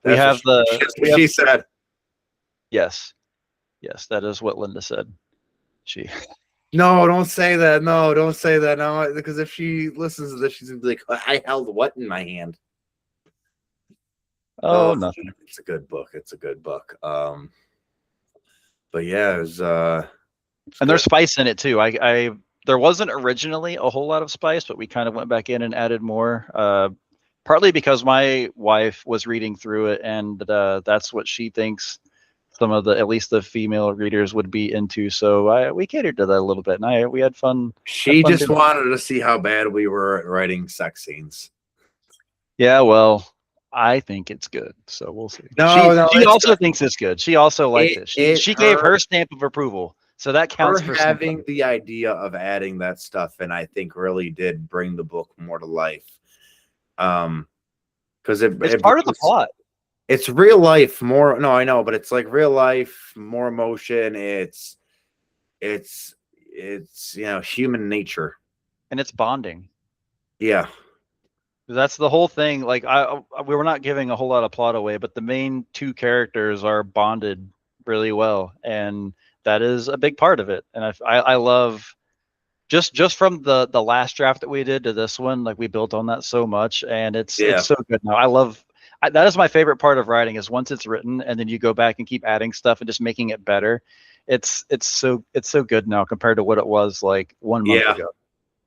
We That's have she said. yes, yes, that is what Linda said. She No, don't say that. No, don't say that. No, because if she listens to this, she's gonna be like, I held what in my hand? nothing. It's a good book. It's a good book. But yeah, it was And there's spice in it too. I there wasn't originally a whole lot of spice, but we kind of went back in and added more. Partly because my wife was reading through it, and that's what she thinks some of at least the female readers would be into. So we catered to that a little bit, and we had fun. she just wanted to see how bad we were at writing sex scenes. Yeah, well, I think it's good, so we'll see. No, she also thinks it's good. She also liked it. She gave her her stamp of approval, so that counts for having something. the idea of adding that stuff, and I think really did bring the book more to life. Because it's part of the plot. It's real life more. No, I know, but it's like real life, more emotion. It's human nature, and it's bonding. Yeah. That's the whole thing. Like we were not giving a whole lot of plot away, but the main two characters are bonded really well, and that is a big part of it. And I love just from the last draft that we did to this one, like we built on that so much, and it's so good now. That is my favorite part of writing is once it's written and then you go back and keep adding stuff and just making it better. It's so good now compared to what it was like 1 month ago.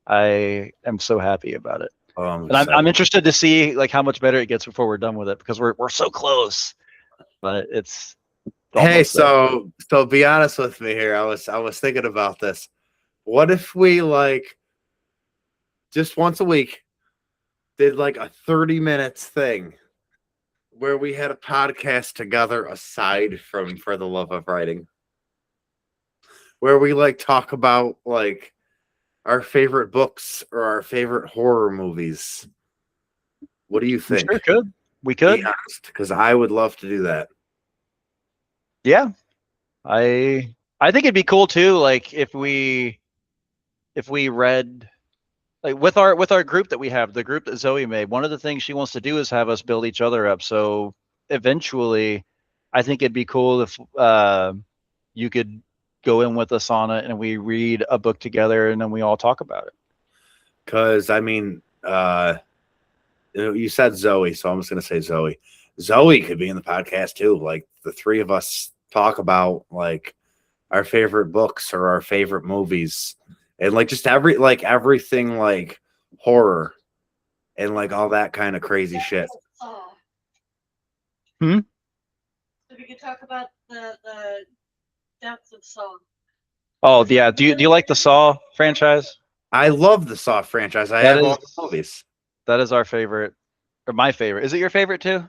I am so happy about it. And I'm interested to see like how much better it gets before we're done with it, because we're so close. But it's hey, so be honest with me here. I was thinking about this. What if we just once a week did like a 30 minutes thing where we had a podcast together aside from For the Love of Writing, where we talk about our favorite books or our favorite horror movies? What do you think? We could. Because I would love to do that. Yeah, I think it'd be cool too. Like if we read, like with our group that we have, the group that Zoe made, one of the things she wants to do is have us build each other up. So eventually, I think it'd be cool if you could go in with us on it and we read a book together and then we all talk about it. Because I mean, you said Zoe, so I'm just gonna say Zoe. Zoe could be in the podcast too. Like the three of us talk about our favorite books or our favorite movies, and just everything horror and all that kind of crazy shit. Hmm? So we could talk about the depth of Saw. Oh yeah. Do you like the Saw franchise? I love the Saw franchise. I That have is all the movies. that is our favorite, or my favorite. Is it your favorite too?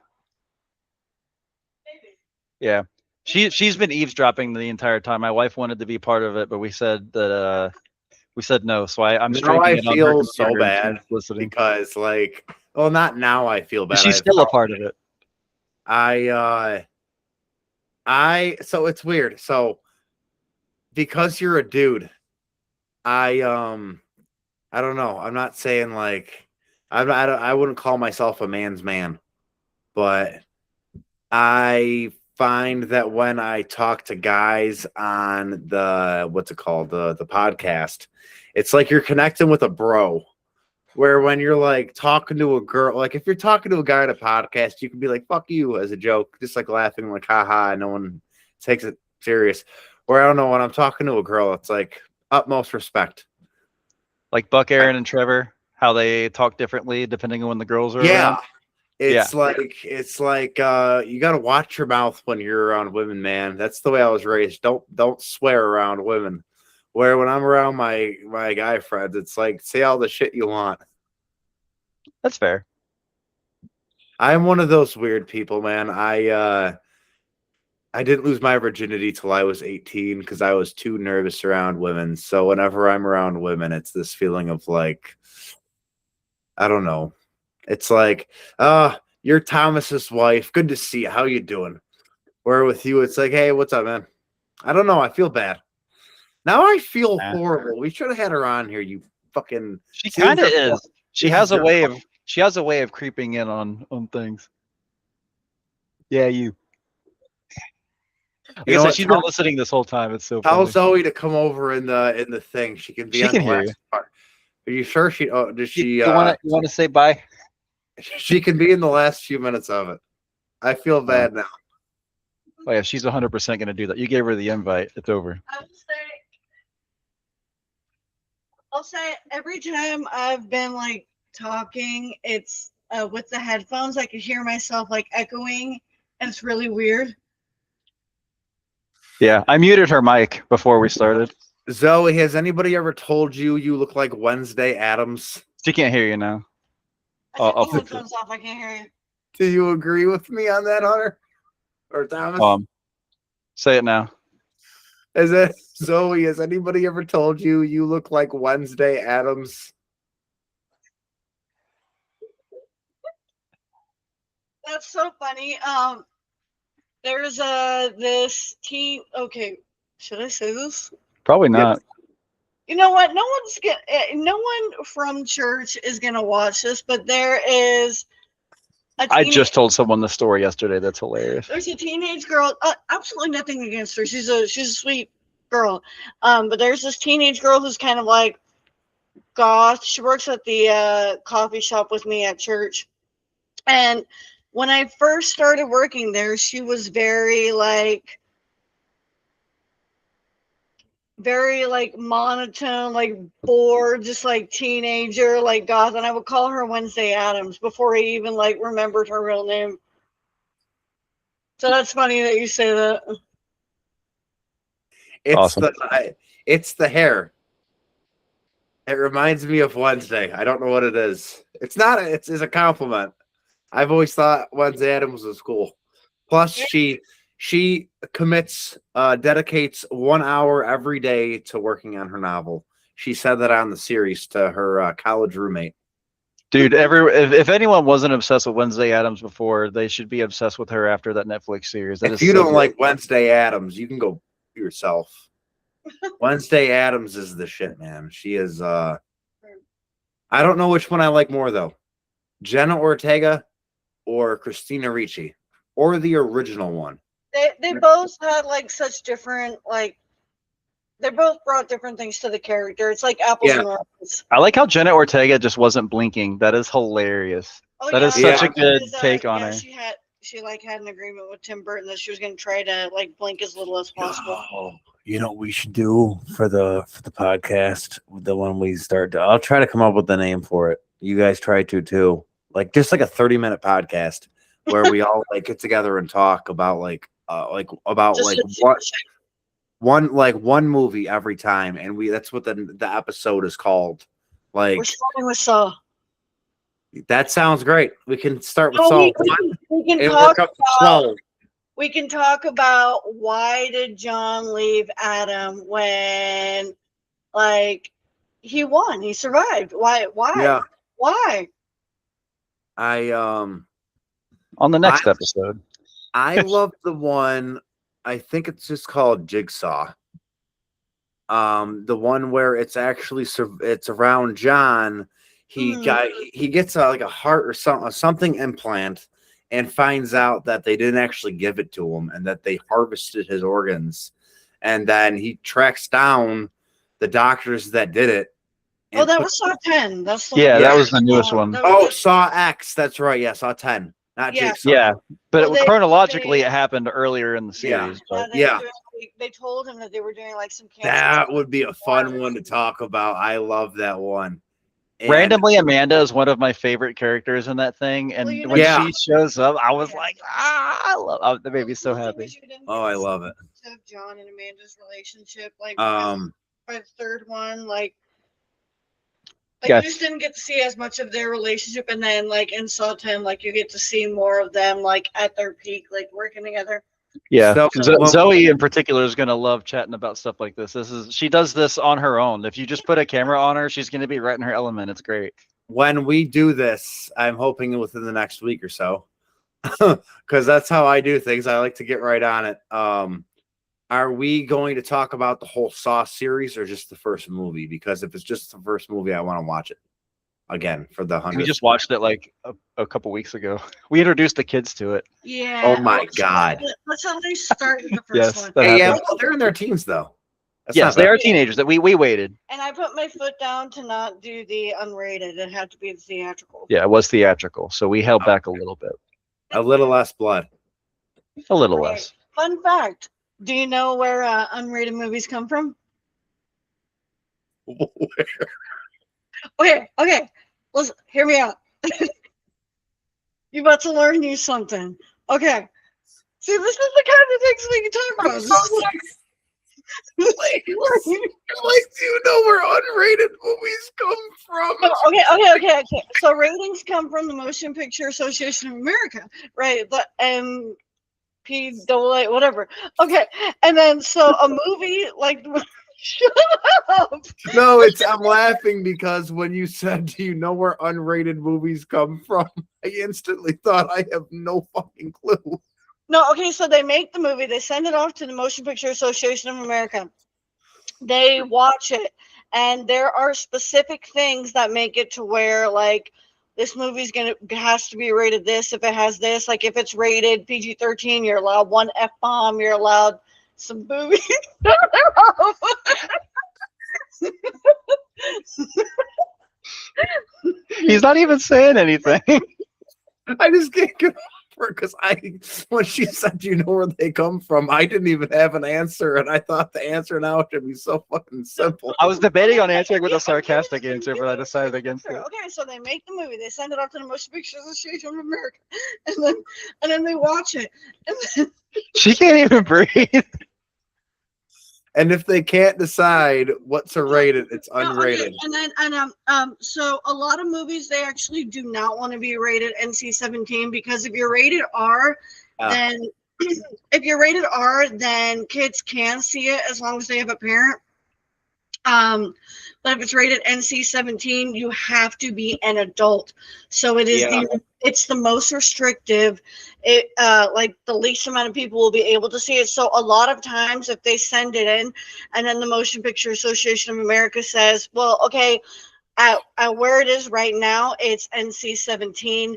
Maybe. Yeah. She's been eavesdropping the entire time. My wife wanted to be part of it, but we said no. So I'm Now streaming I it on her feel so computer and bad she's listening. because, like, well, not now. I feel bad. She's still a part of it. So it's weird. So because you're a dude, I don't know. I'm not saying like I wouldn't call myself a man's man, but I find that when I talk to guys on the what's it called, the podcast, it's like you're connecting with a bro. Where when you're like talking to a girl, like if you're talking to a guy on a podcast, you can be like "fuck you" as a joke, just like laughing, like haha, no one takes it serious. Where I don't know, when I'm talking to a girl, it's like utmost respect. Like Buck, Aaron, and Trevor, how they talk differently depending on when the girls are Yeah. around. It's like you gotta watch your mouth when you're around women, man. That's the way I was raised. Don't swear around women. Where when I'm around my guy friends, it's like say all the shit you want. That's fair. I'm one of those weird people, man. I didn't lose my virginity till I was 18 because I was too nervous around women. So whenever I'm around women, it's this feeling of like I don't know. It's like, you're Thomas's wife. Good to see you. How you doing? Where with you, it's like, hey, what's up, man? I don't know. I feel bad. Now I feel horrible. We should have had her on here. You fucking. She kind of is. She has a way of creeping in on things. Yeah, you. Like I said, she's been listening this whole time. It's so funny. Tell Zoe to come over in the thing. She can be. She on can the hear last you. part. Are you sure she? Oh, does she? You want to say bye? She can be in the last few minutes of it. I feel bad now. Oh yeah, she's 100% going to do that. You gave her the invite. It's over. I'll say every time I've been like talking, it's with the headphones. I could hear myself like echoing, and it's really weird. Yeah, I muted her mic before we started. Zoe, has anybody ever told you you look like Wednesday Addams? She can't hear you now. I'll put the headphones off. I can't hear you. Do you agree with me on that, Hunter or Thomas? Say it now. Is it Zoe? Has anybody ever told you you look like Wednesday Addams? That's so funny. There's this teen. Okay, should I say this? Probably not. Yes. You know what? No one from church is gonna watch this, but there is. I just told someone the story yesterday. That's hilarious. There's a teenage girl. Absolutely nothing against her. She's a sweet girl. But there's this teenage girl who's kind of like goth. She works at the coffee shop with me at church. And when I first started working there, she was very monotone, like bored, just like teenager, like goth. And I would call her Wednesday Addams before I even like remembered her real name. So that's funny that you say that. It's awesome. It's the hair. It reminds me of Wednesday. I don't know what it is. It's not. It's a compliment. I've always thought Wednesday Addams was cool. Plus, she dedicates 1 hour every day to working on her novel. She said that on the series to her college roommate. Dude, if anyone wasn't obsessed with Wednesday Addams before, they should be obsessed with her after that Netflix series. If you don't like Wednesday Addams, you can go yourself. Wednesday Addams is the shit, man. She is. I don't know which one I like more though, Jenna Ortega or Christina Ricci, or the original one. They both had like such different they both brought different things to the character. It's like apples and oranges. I like how Jenna Ortega just wasn't blinking. That is hilarious. That is such a good take on her. She had an agreement with Tim Burton that she was going to try to like blink as little as possible. Oh, you know what we should do for the podcast, the one we start. I'll try to come up with the name for it. You guys try to too. Like just like a 30-minute podcast where we all like get together and talk about about Just like a what chick. one movie every time, and that's what the episode is called. We're Like starting with Saw. that sounds great. We can start with No, Saw we can and talk work up to about 12. we can talk about why did John leave Adam when like he won, he survived. Yeah, Why? I On the next I episode. I love the one. I think it's just called Jigsaw. The one where it's actually it's around John. He gets like a heart or something implant, and finds out that they didn't actually give it to him and that they harvested his organs, and then he tracks down the doctors that did it. Oh, that was Saw 10. That's the Yeah, one. that was the newest one. Oh, Saw X. That's right. Yeah, Saw 10. Not Yeah. Jigsaw. Yeah, but Well, chronologically, it happened earlier in the Yeah. series. But They told him that they were doing like some cancer. That would be a fun one to talk about. I love that one. And randomly, Amanda is one of my favorite characters in that thing, and Well, when she shows up, I was like, that made me so happy. Oh, I love it. John and Amanda's relationship, like Um, by the third one, like Yeah. you just didn't get to see as much of their relationship, and then like in Saw 10, like you get to see more of them like at their peak, like working together. Yeah, So- Zoe in particular is gonna love chatting about stuff like this. She does this on her own. If you just put a camera on her, she's gonna be right in her element. It's great. when we do this, I'm hoping within the next week or so, because that's how I do things. I like to get right on it. Are we going to talk about the whole Saw series or just the first movie? Because if it's just the first movie, I want to watch it again for the 100th. We just watched it like a couple weeks ago. We introduced the kids to it. Yeah. Oh my God. Let's at least start with the first Yes, one. that Hey, yeah, happened. well, they're in their teens though. That's Yes, not they bad. are teenagers. That we waited. And I put my foot down to not do the unrated. It had to be the theatrical. Yeah, it was theatrical, so we held back a little bit, A little less blood. a little Okay. less. Fun fact. Do you know where unrated movies come from? Okay. Let's hear me out. You about to learn you something. Okay. See, this is the kind of things we can talk about. Like, do you know where unrated movies come from? Okay. So ratings come from the Motion Picture Association of America, right? The MPAA, whatever. Okay, and then so a movie like shut up. No, I'm laughing because when you said, "Do you know where unrated movies come from?" I instantly thought I have no fucking clue. No, okay, so they make the movie, they send it off to the Motion Picture Association of America. They watch it, and there are specific things that make it to where like this movie's has to be rated this if it has this. Like if it's rated PG-13, you're allowed one F-bomb, you're allowed some boobies. He's not even saying anything. I just can't get over because when she said, "Do you know where they come from?" I didn't even have an answer, and I thought the answer now should be so fucking simple. I was debating on answering with a sarcastic answer, but I decided against it. Okay, so they make the movie, they send it off to the Motion Picture Association of America, and then they watch it, and then She can't even breathe. And if they can't decide what to rate it, it's no, unrated. okay, and then so a lot of movies they actually do not want to be rated NC-17 because if you're rated R, then if you're rated R, then kids can see it as long as they have a parent. But if it's rated NC-17, you have to be an adult. So it is it's the most restrictive. It like the least amount of people will be able to see it. So a lot of times if they send it in and then the Motion Picture Association of America says, well, okay, at where it is right now, it's NC-17.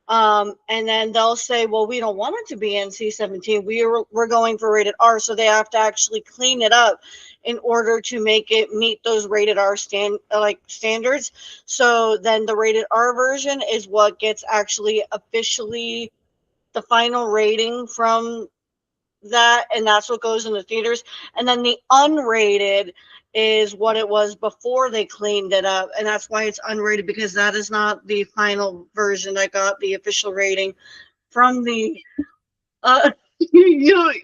And then they'll say, well, we don't want it to be NC-17. We're going for rated R. So they have to actually clean it up in order to make it meet those rated R standards. So then the rated R version is what gets actually officially the final rating from that, and that's what goes in the theaters. And then the unrated is what it was before they cleaned it up, and that's why it's unrated, because that is not the final version that got the official rating from the you know what I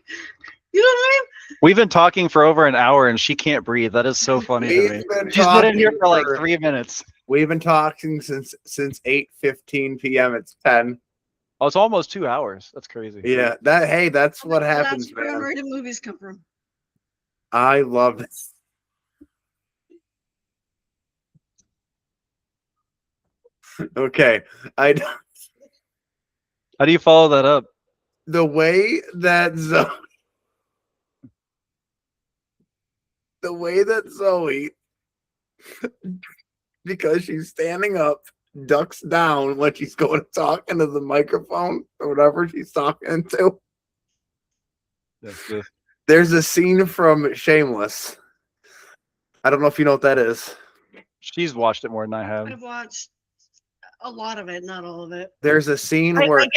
We've been talking for over an hour and she can't breathe. That is so funny to me. We've been She's been in here talking for like 3 minutes. We've been talking since 8:15 p.m. It's 10. Oh, it's almost 2 hours. That's crazy. Yeah, that's mean? what Well, happens, that's where man. unrated movies come from. I love this. Okay, How do you follow that up? the way that Zoe, because she's standing up, ducks down when she's going to talk into the microphone or whatever she's talking to. Yes. There's a scene from Shameless. I don't know if you know what that is. She's watched it more than I have. I've watched a lot of it, not all of it. There's a scene where I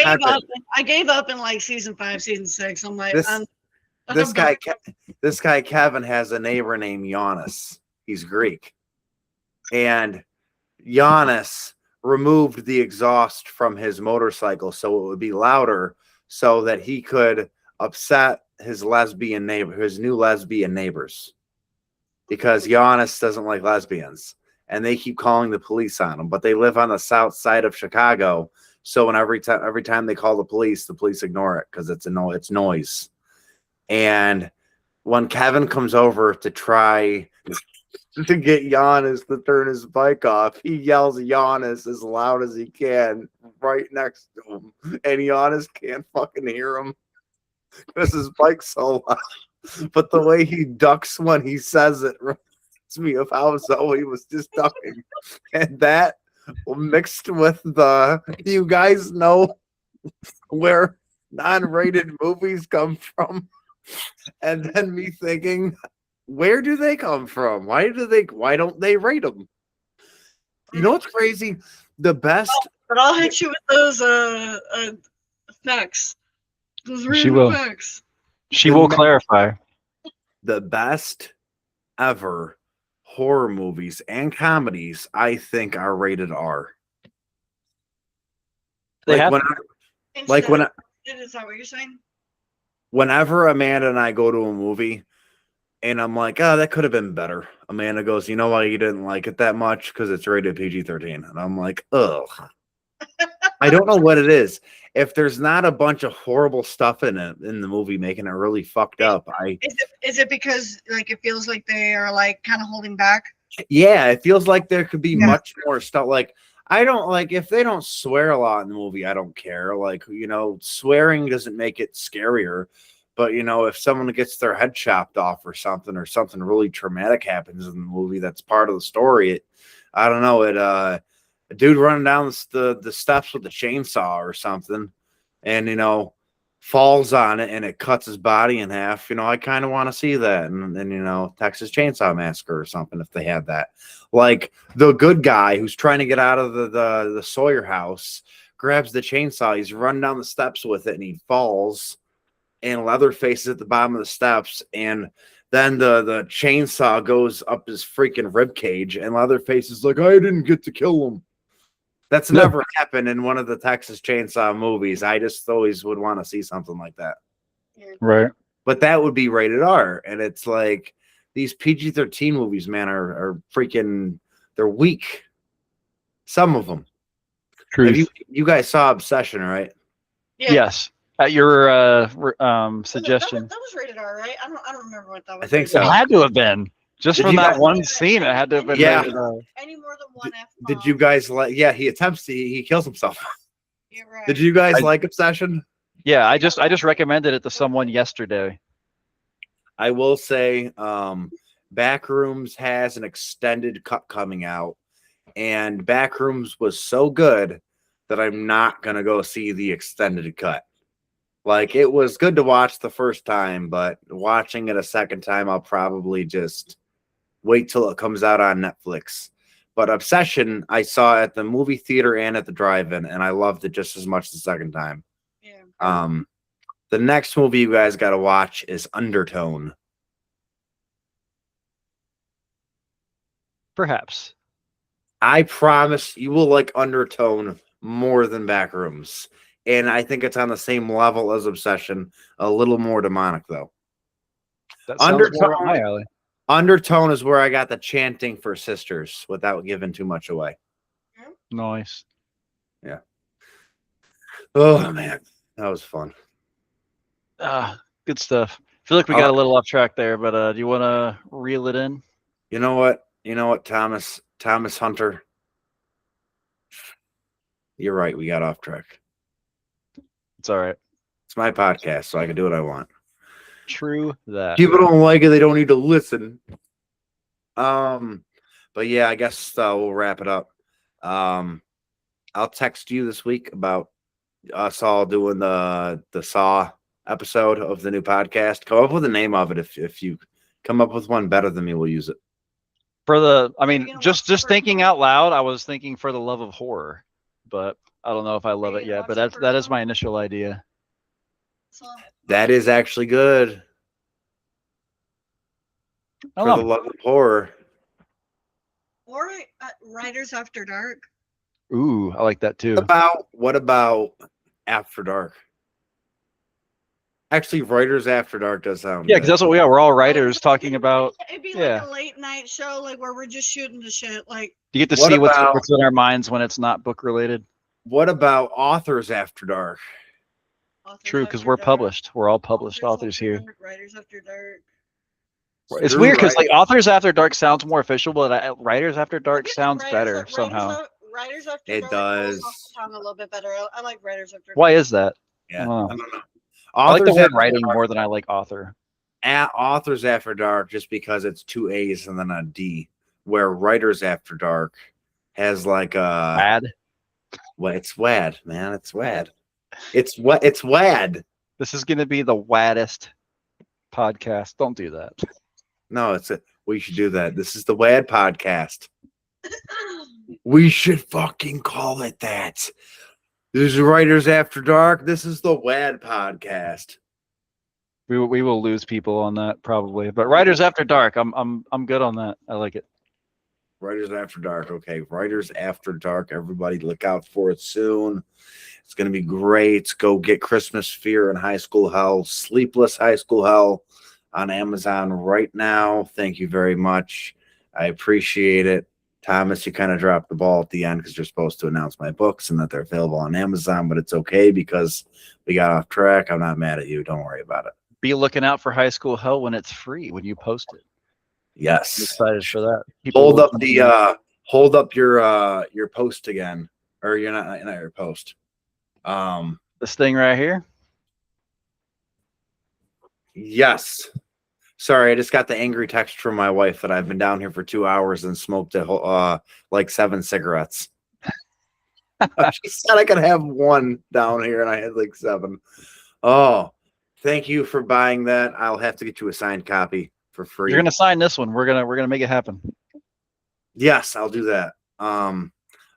gave up in like season 5, season 6. I'm like, this guy Kevin has a neighbor named Giannis. He's Greek, and Giannis removed the exhaust from his motorcycle so it would be louder, so that he could upset his new lesbian neighbors, because Giannis doesn't like lesbians, and they keep calling the police on him. But they live on the south side of Chicago, so every time they call the police ignore it because it's noise. And when Kevin comes over to try to get Giannis to turn his bike off, he yells Giannis as loud as he can right next to him, and Giannis can't fucking hear him because his bike's so loud. But the way he ducks when he says it reminds me of how Zoe was just ducking, and that mixed with you guys know where non-rated movies come from, and then me thinking, where do they come from? Why don't they rate them? You know what's crazy? The best. But I'll hit you with those effects. Those random effects. She will clarify. The best ever horror movies and comedies, I think, are rated R. Is that what you're saying? Whenever Amanda and I go to a movie and I'm like, oh, that could have been better, Amanda goes, you know why you didn't like it that much? Because it's rated PG-13. And I'm like, ugh. I don't know what it is. If there's not a bunch of horrible stuff in the movie making it really fucked up, is it because like it feels like they are like kind of holding back? Yeah, it feels like there could be much more stuff. Like, I don't like if they don't swear a lot in the movie, I don't care. Like, swearing doesn't make it scarier. But, if someone gets their head chopped off or something really traumatic happens in the movie, that's part of the story. I don't know. A dude running down the steps with a chainsaw or something and, falls on it and it cuts his body in half. I kind of want to see that. And Texas Chainsaw Massacre or something if they had that. Like the good guy who's trying to get out of the Sawyer house grabs the chainsaw. He's running down the steps with it and he falls. And Leatherface is at the bottom of the steps, and then the chainsaw goes up his freaking rib cage, and Leatherface is like, I didn't get to kill him. That's never happened in one of the Texas Chainsaw movies. I just always would want to see something like that. Right. But that would be rated R, and it's like these PG-13 movies, man, are freaking, they're weak. Some of them. Truth. You guys saw Obsession, right? Yeah. Yes. At your suggestion. That was rated R, right? I don't remember what that was. I think so. It had to have been. Just from that one scene, it had to have been rated R. Any more than one F-bomb. Did you guys like? Yeah, he kills himself. Yeah, right. Did you guys like Obsession? Yeah, I just recommended it to someone yesterday. I will say, Backrooms has an extended cut coming out, and Backrooms was so good that I'm not gonna go see the extended cut. Like, it was good to watch the first time, but watching it a second time, I'll probably just wait till it comes out on Netflix. But Obsession, I saw at the movie theater and at the drive-in, and I loved it just as much the second time. Yeah. The next movie you guys got to watch is Undertone. Perhaps. I promise you will like Undertone more than Backrooms. and I think it's on the same level as Obsession, a little more demonic though. That sounds more up my alley. Undertone is where I got the chanting for sisters without giving too much away. Nice. Yeah. Oh man, that was fun. Good stuff. I feel like we got a little off track there, but do you want to reel it in? You know what? Thomas Hunter. You're right. We got off track. It's all right. It's my podcast, so I can do what I want. True that. People don't like it, they don't need to listen. But yeah, I guess we'll wrap it up. I'll text you this week about us all doing the Saw episode of the new podcast. Come up with a name of it. If you come up with one better than me, we'll use it. Just thinking out loud, I was thinking For the Love of Horror, but I don't know if I love it yet. But that is my initial idea. That is actually good. For the Love of Horror. Or Writers After Dark. Ooh, I like that too. What about After Dark? Actually, Writers After Dark does sound because that's what we are. We're all writers talking about. It'd be like a late night show, like where we're just shooting the shit. Like you get to see what's in our minds when it's not book related. What about Authors After Dark? True, because we're published. We're all published authors here. Writers After Dark. It's weird because like Authors After Dark sounds more official, but Writers After Dark sounds better somehow. Writers After Dark. It does sound a little bit better. I like Writers After Dark. Why is that? Yeah, I don't know. I like the word writing more than I like author. Authors After Dark, just because it's 2 A's and then a D, where Writers After Dark has like a wad. Well, it's wad, man. It's wad. It's wad. This is gonna be the waddest podcast. Don't do that. No, we should do that. This is the WAD podcast. We should fucking call it that. This is Writers After Dark. This is the WAD podcast. We will lose people on that probably, but Writers After Dark, I'm good on that. I like it. Writers After Dark. Okay, Writers After Dark. Everybody, look out for it soon. It's gonna be great. Go get Christmas Fear and High School Hell, Sleepless High School Hell on Amazon right now. Thank you very much. I appreciate it. Thomas, you kind of dropped the ball at the end because you're supposed to announce my books and that they're available on Amazon, but it's okay because we got off track. I'm not mad at you. Don't worry about it. Be looking out for High School Hell when it's free, when you post it. Yes. I'm excited for that. Hold up your post again. Or you're not your post. This thing right here? Yes. Sorry, I just got the angry text from my wife that I've been down here for 2 hours and smoked like 7 cigarettes. She said I could have 1 down here, and I had like 7. Oh, thank you for buying that. I'll have to get you a signed copy for free. You're gonna sign this one. We're gonna make it happen. Yes, I'll do that. I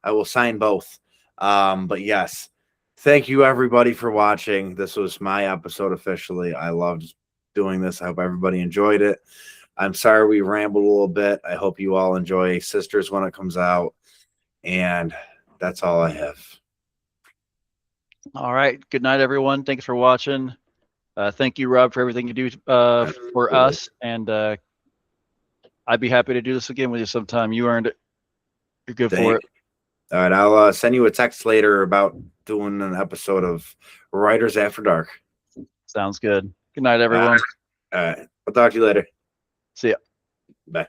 will sign both. But yes, thank you everybody for watching. This was my episode officially. I loved doing this. I hope everybody enjoyed it. I'm sorry we rambled a little bit. I hope you all enjoy Sisters when it comes out. And that's all I have. All right. Good night, everyone. Thanks for watching. Thank you, Rob, for everything you do for us. And I'd be happy to do this again with you sometime. You earned it. You're good for it. All right. I'll send you a text later about doing an episode of Writers After Dark. Sounds good. Good night, everyone. All right. I'll talk to you later. See ya. Bye.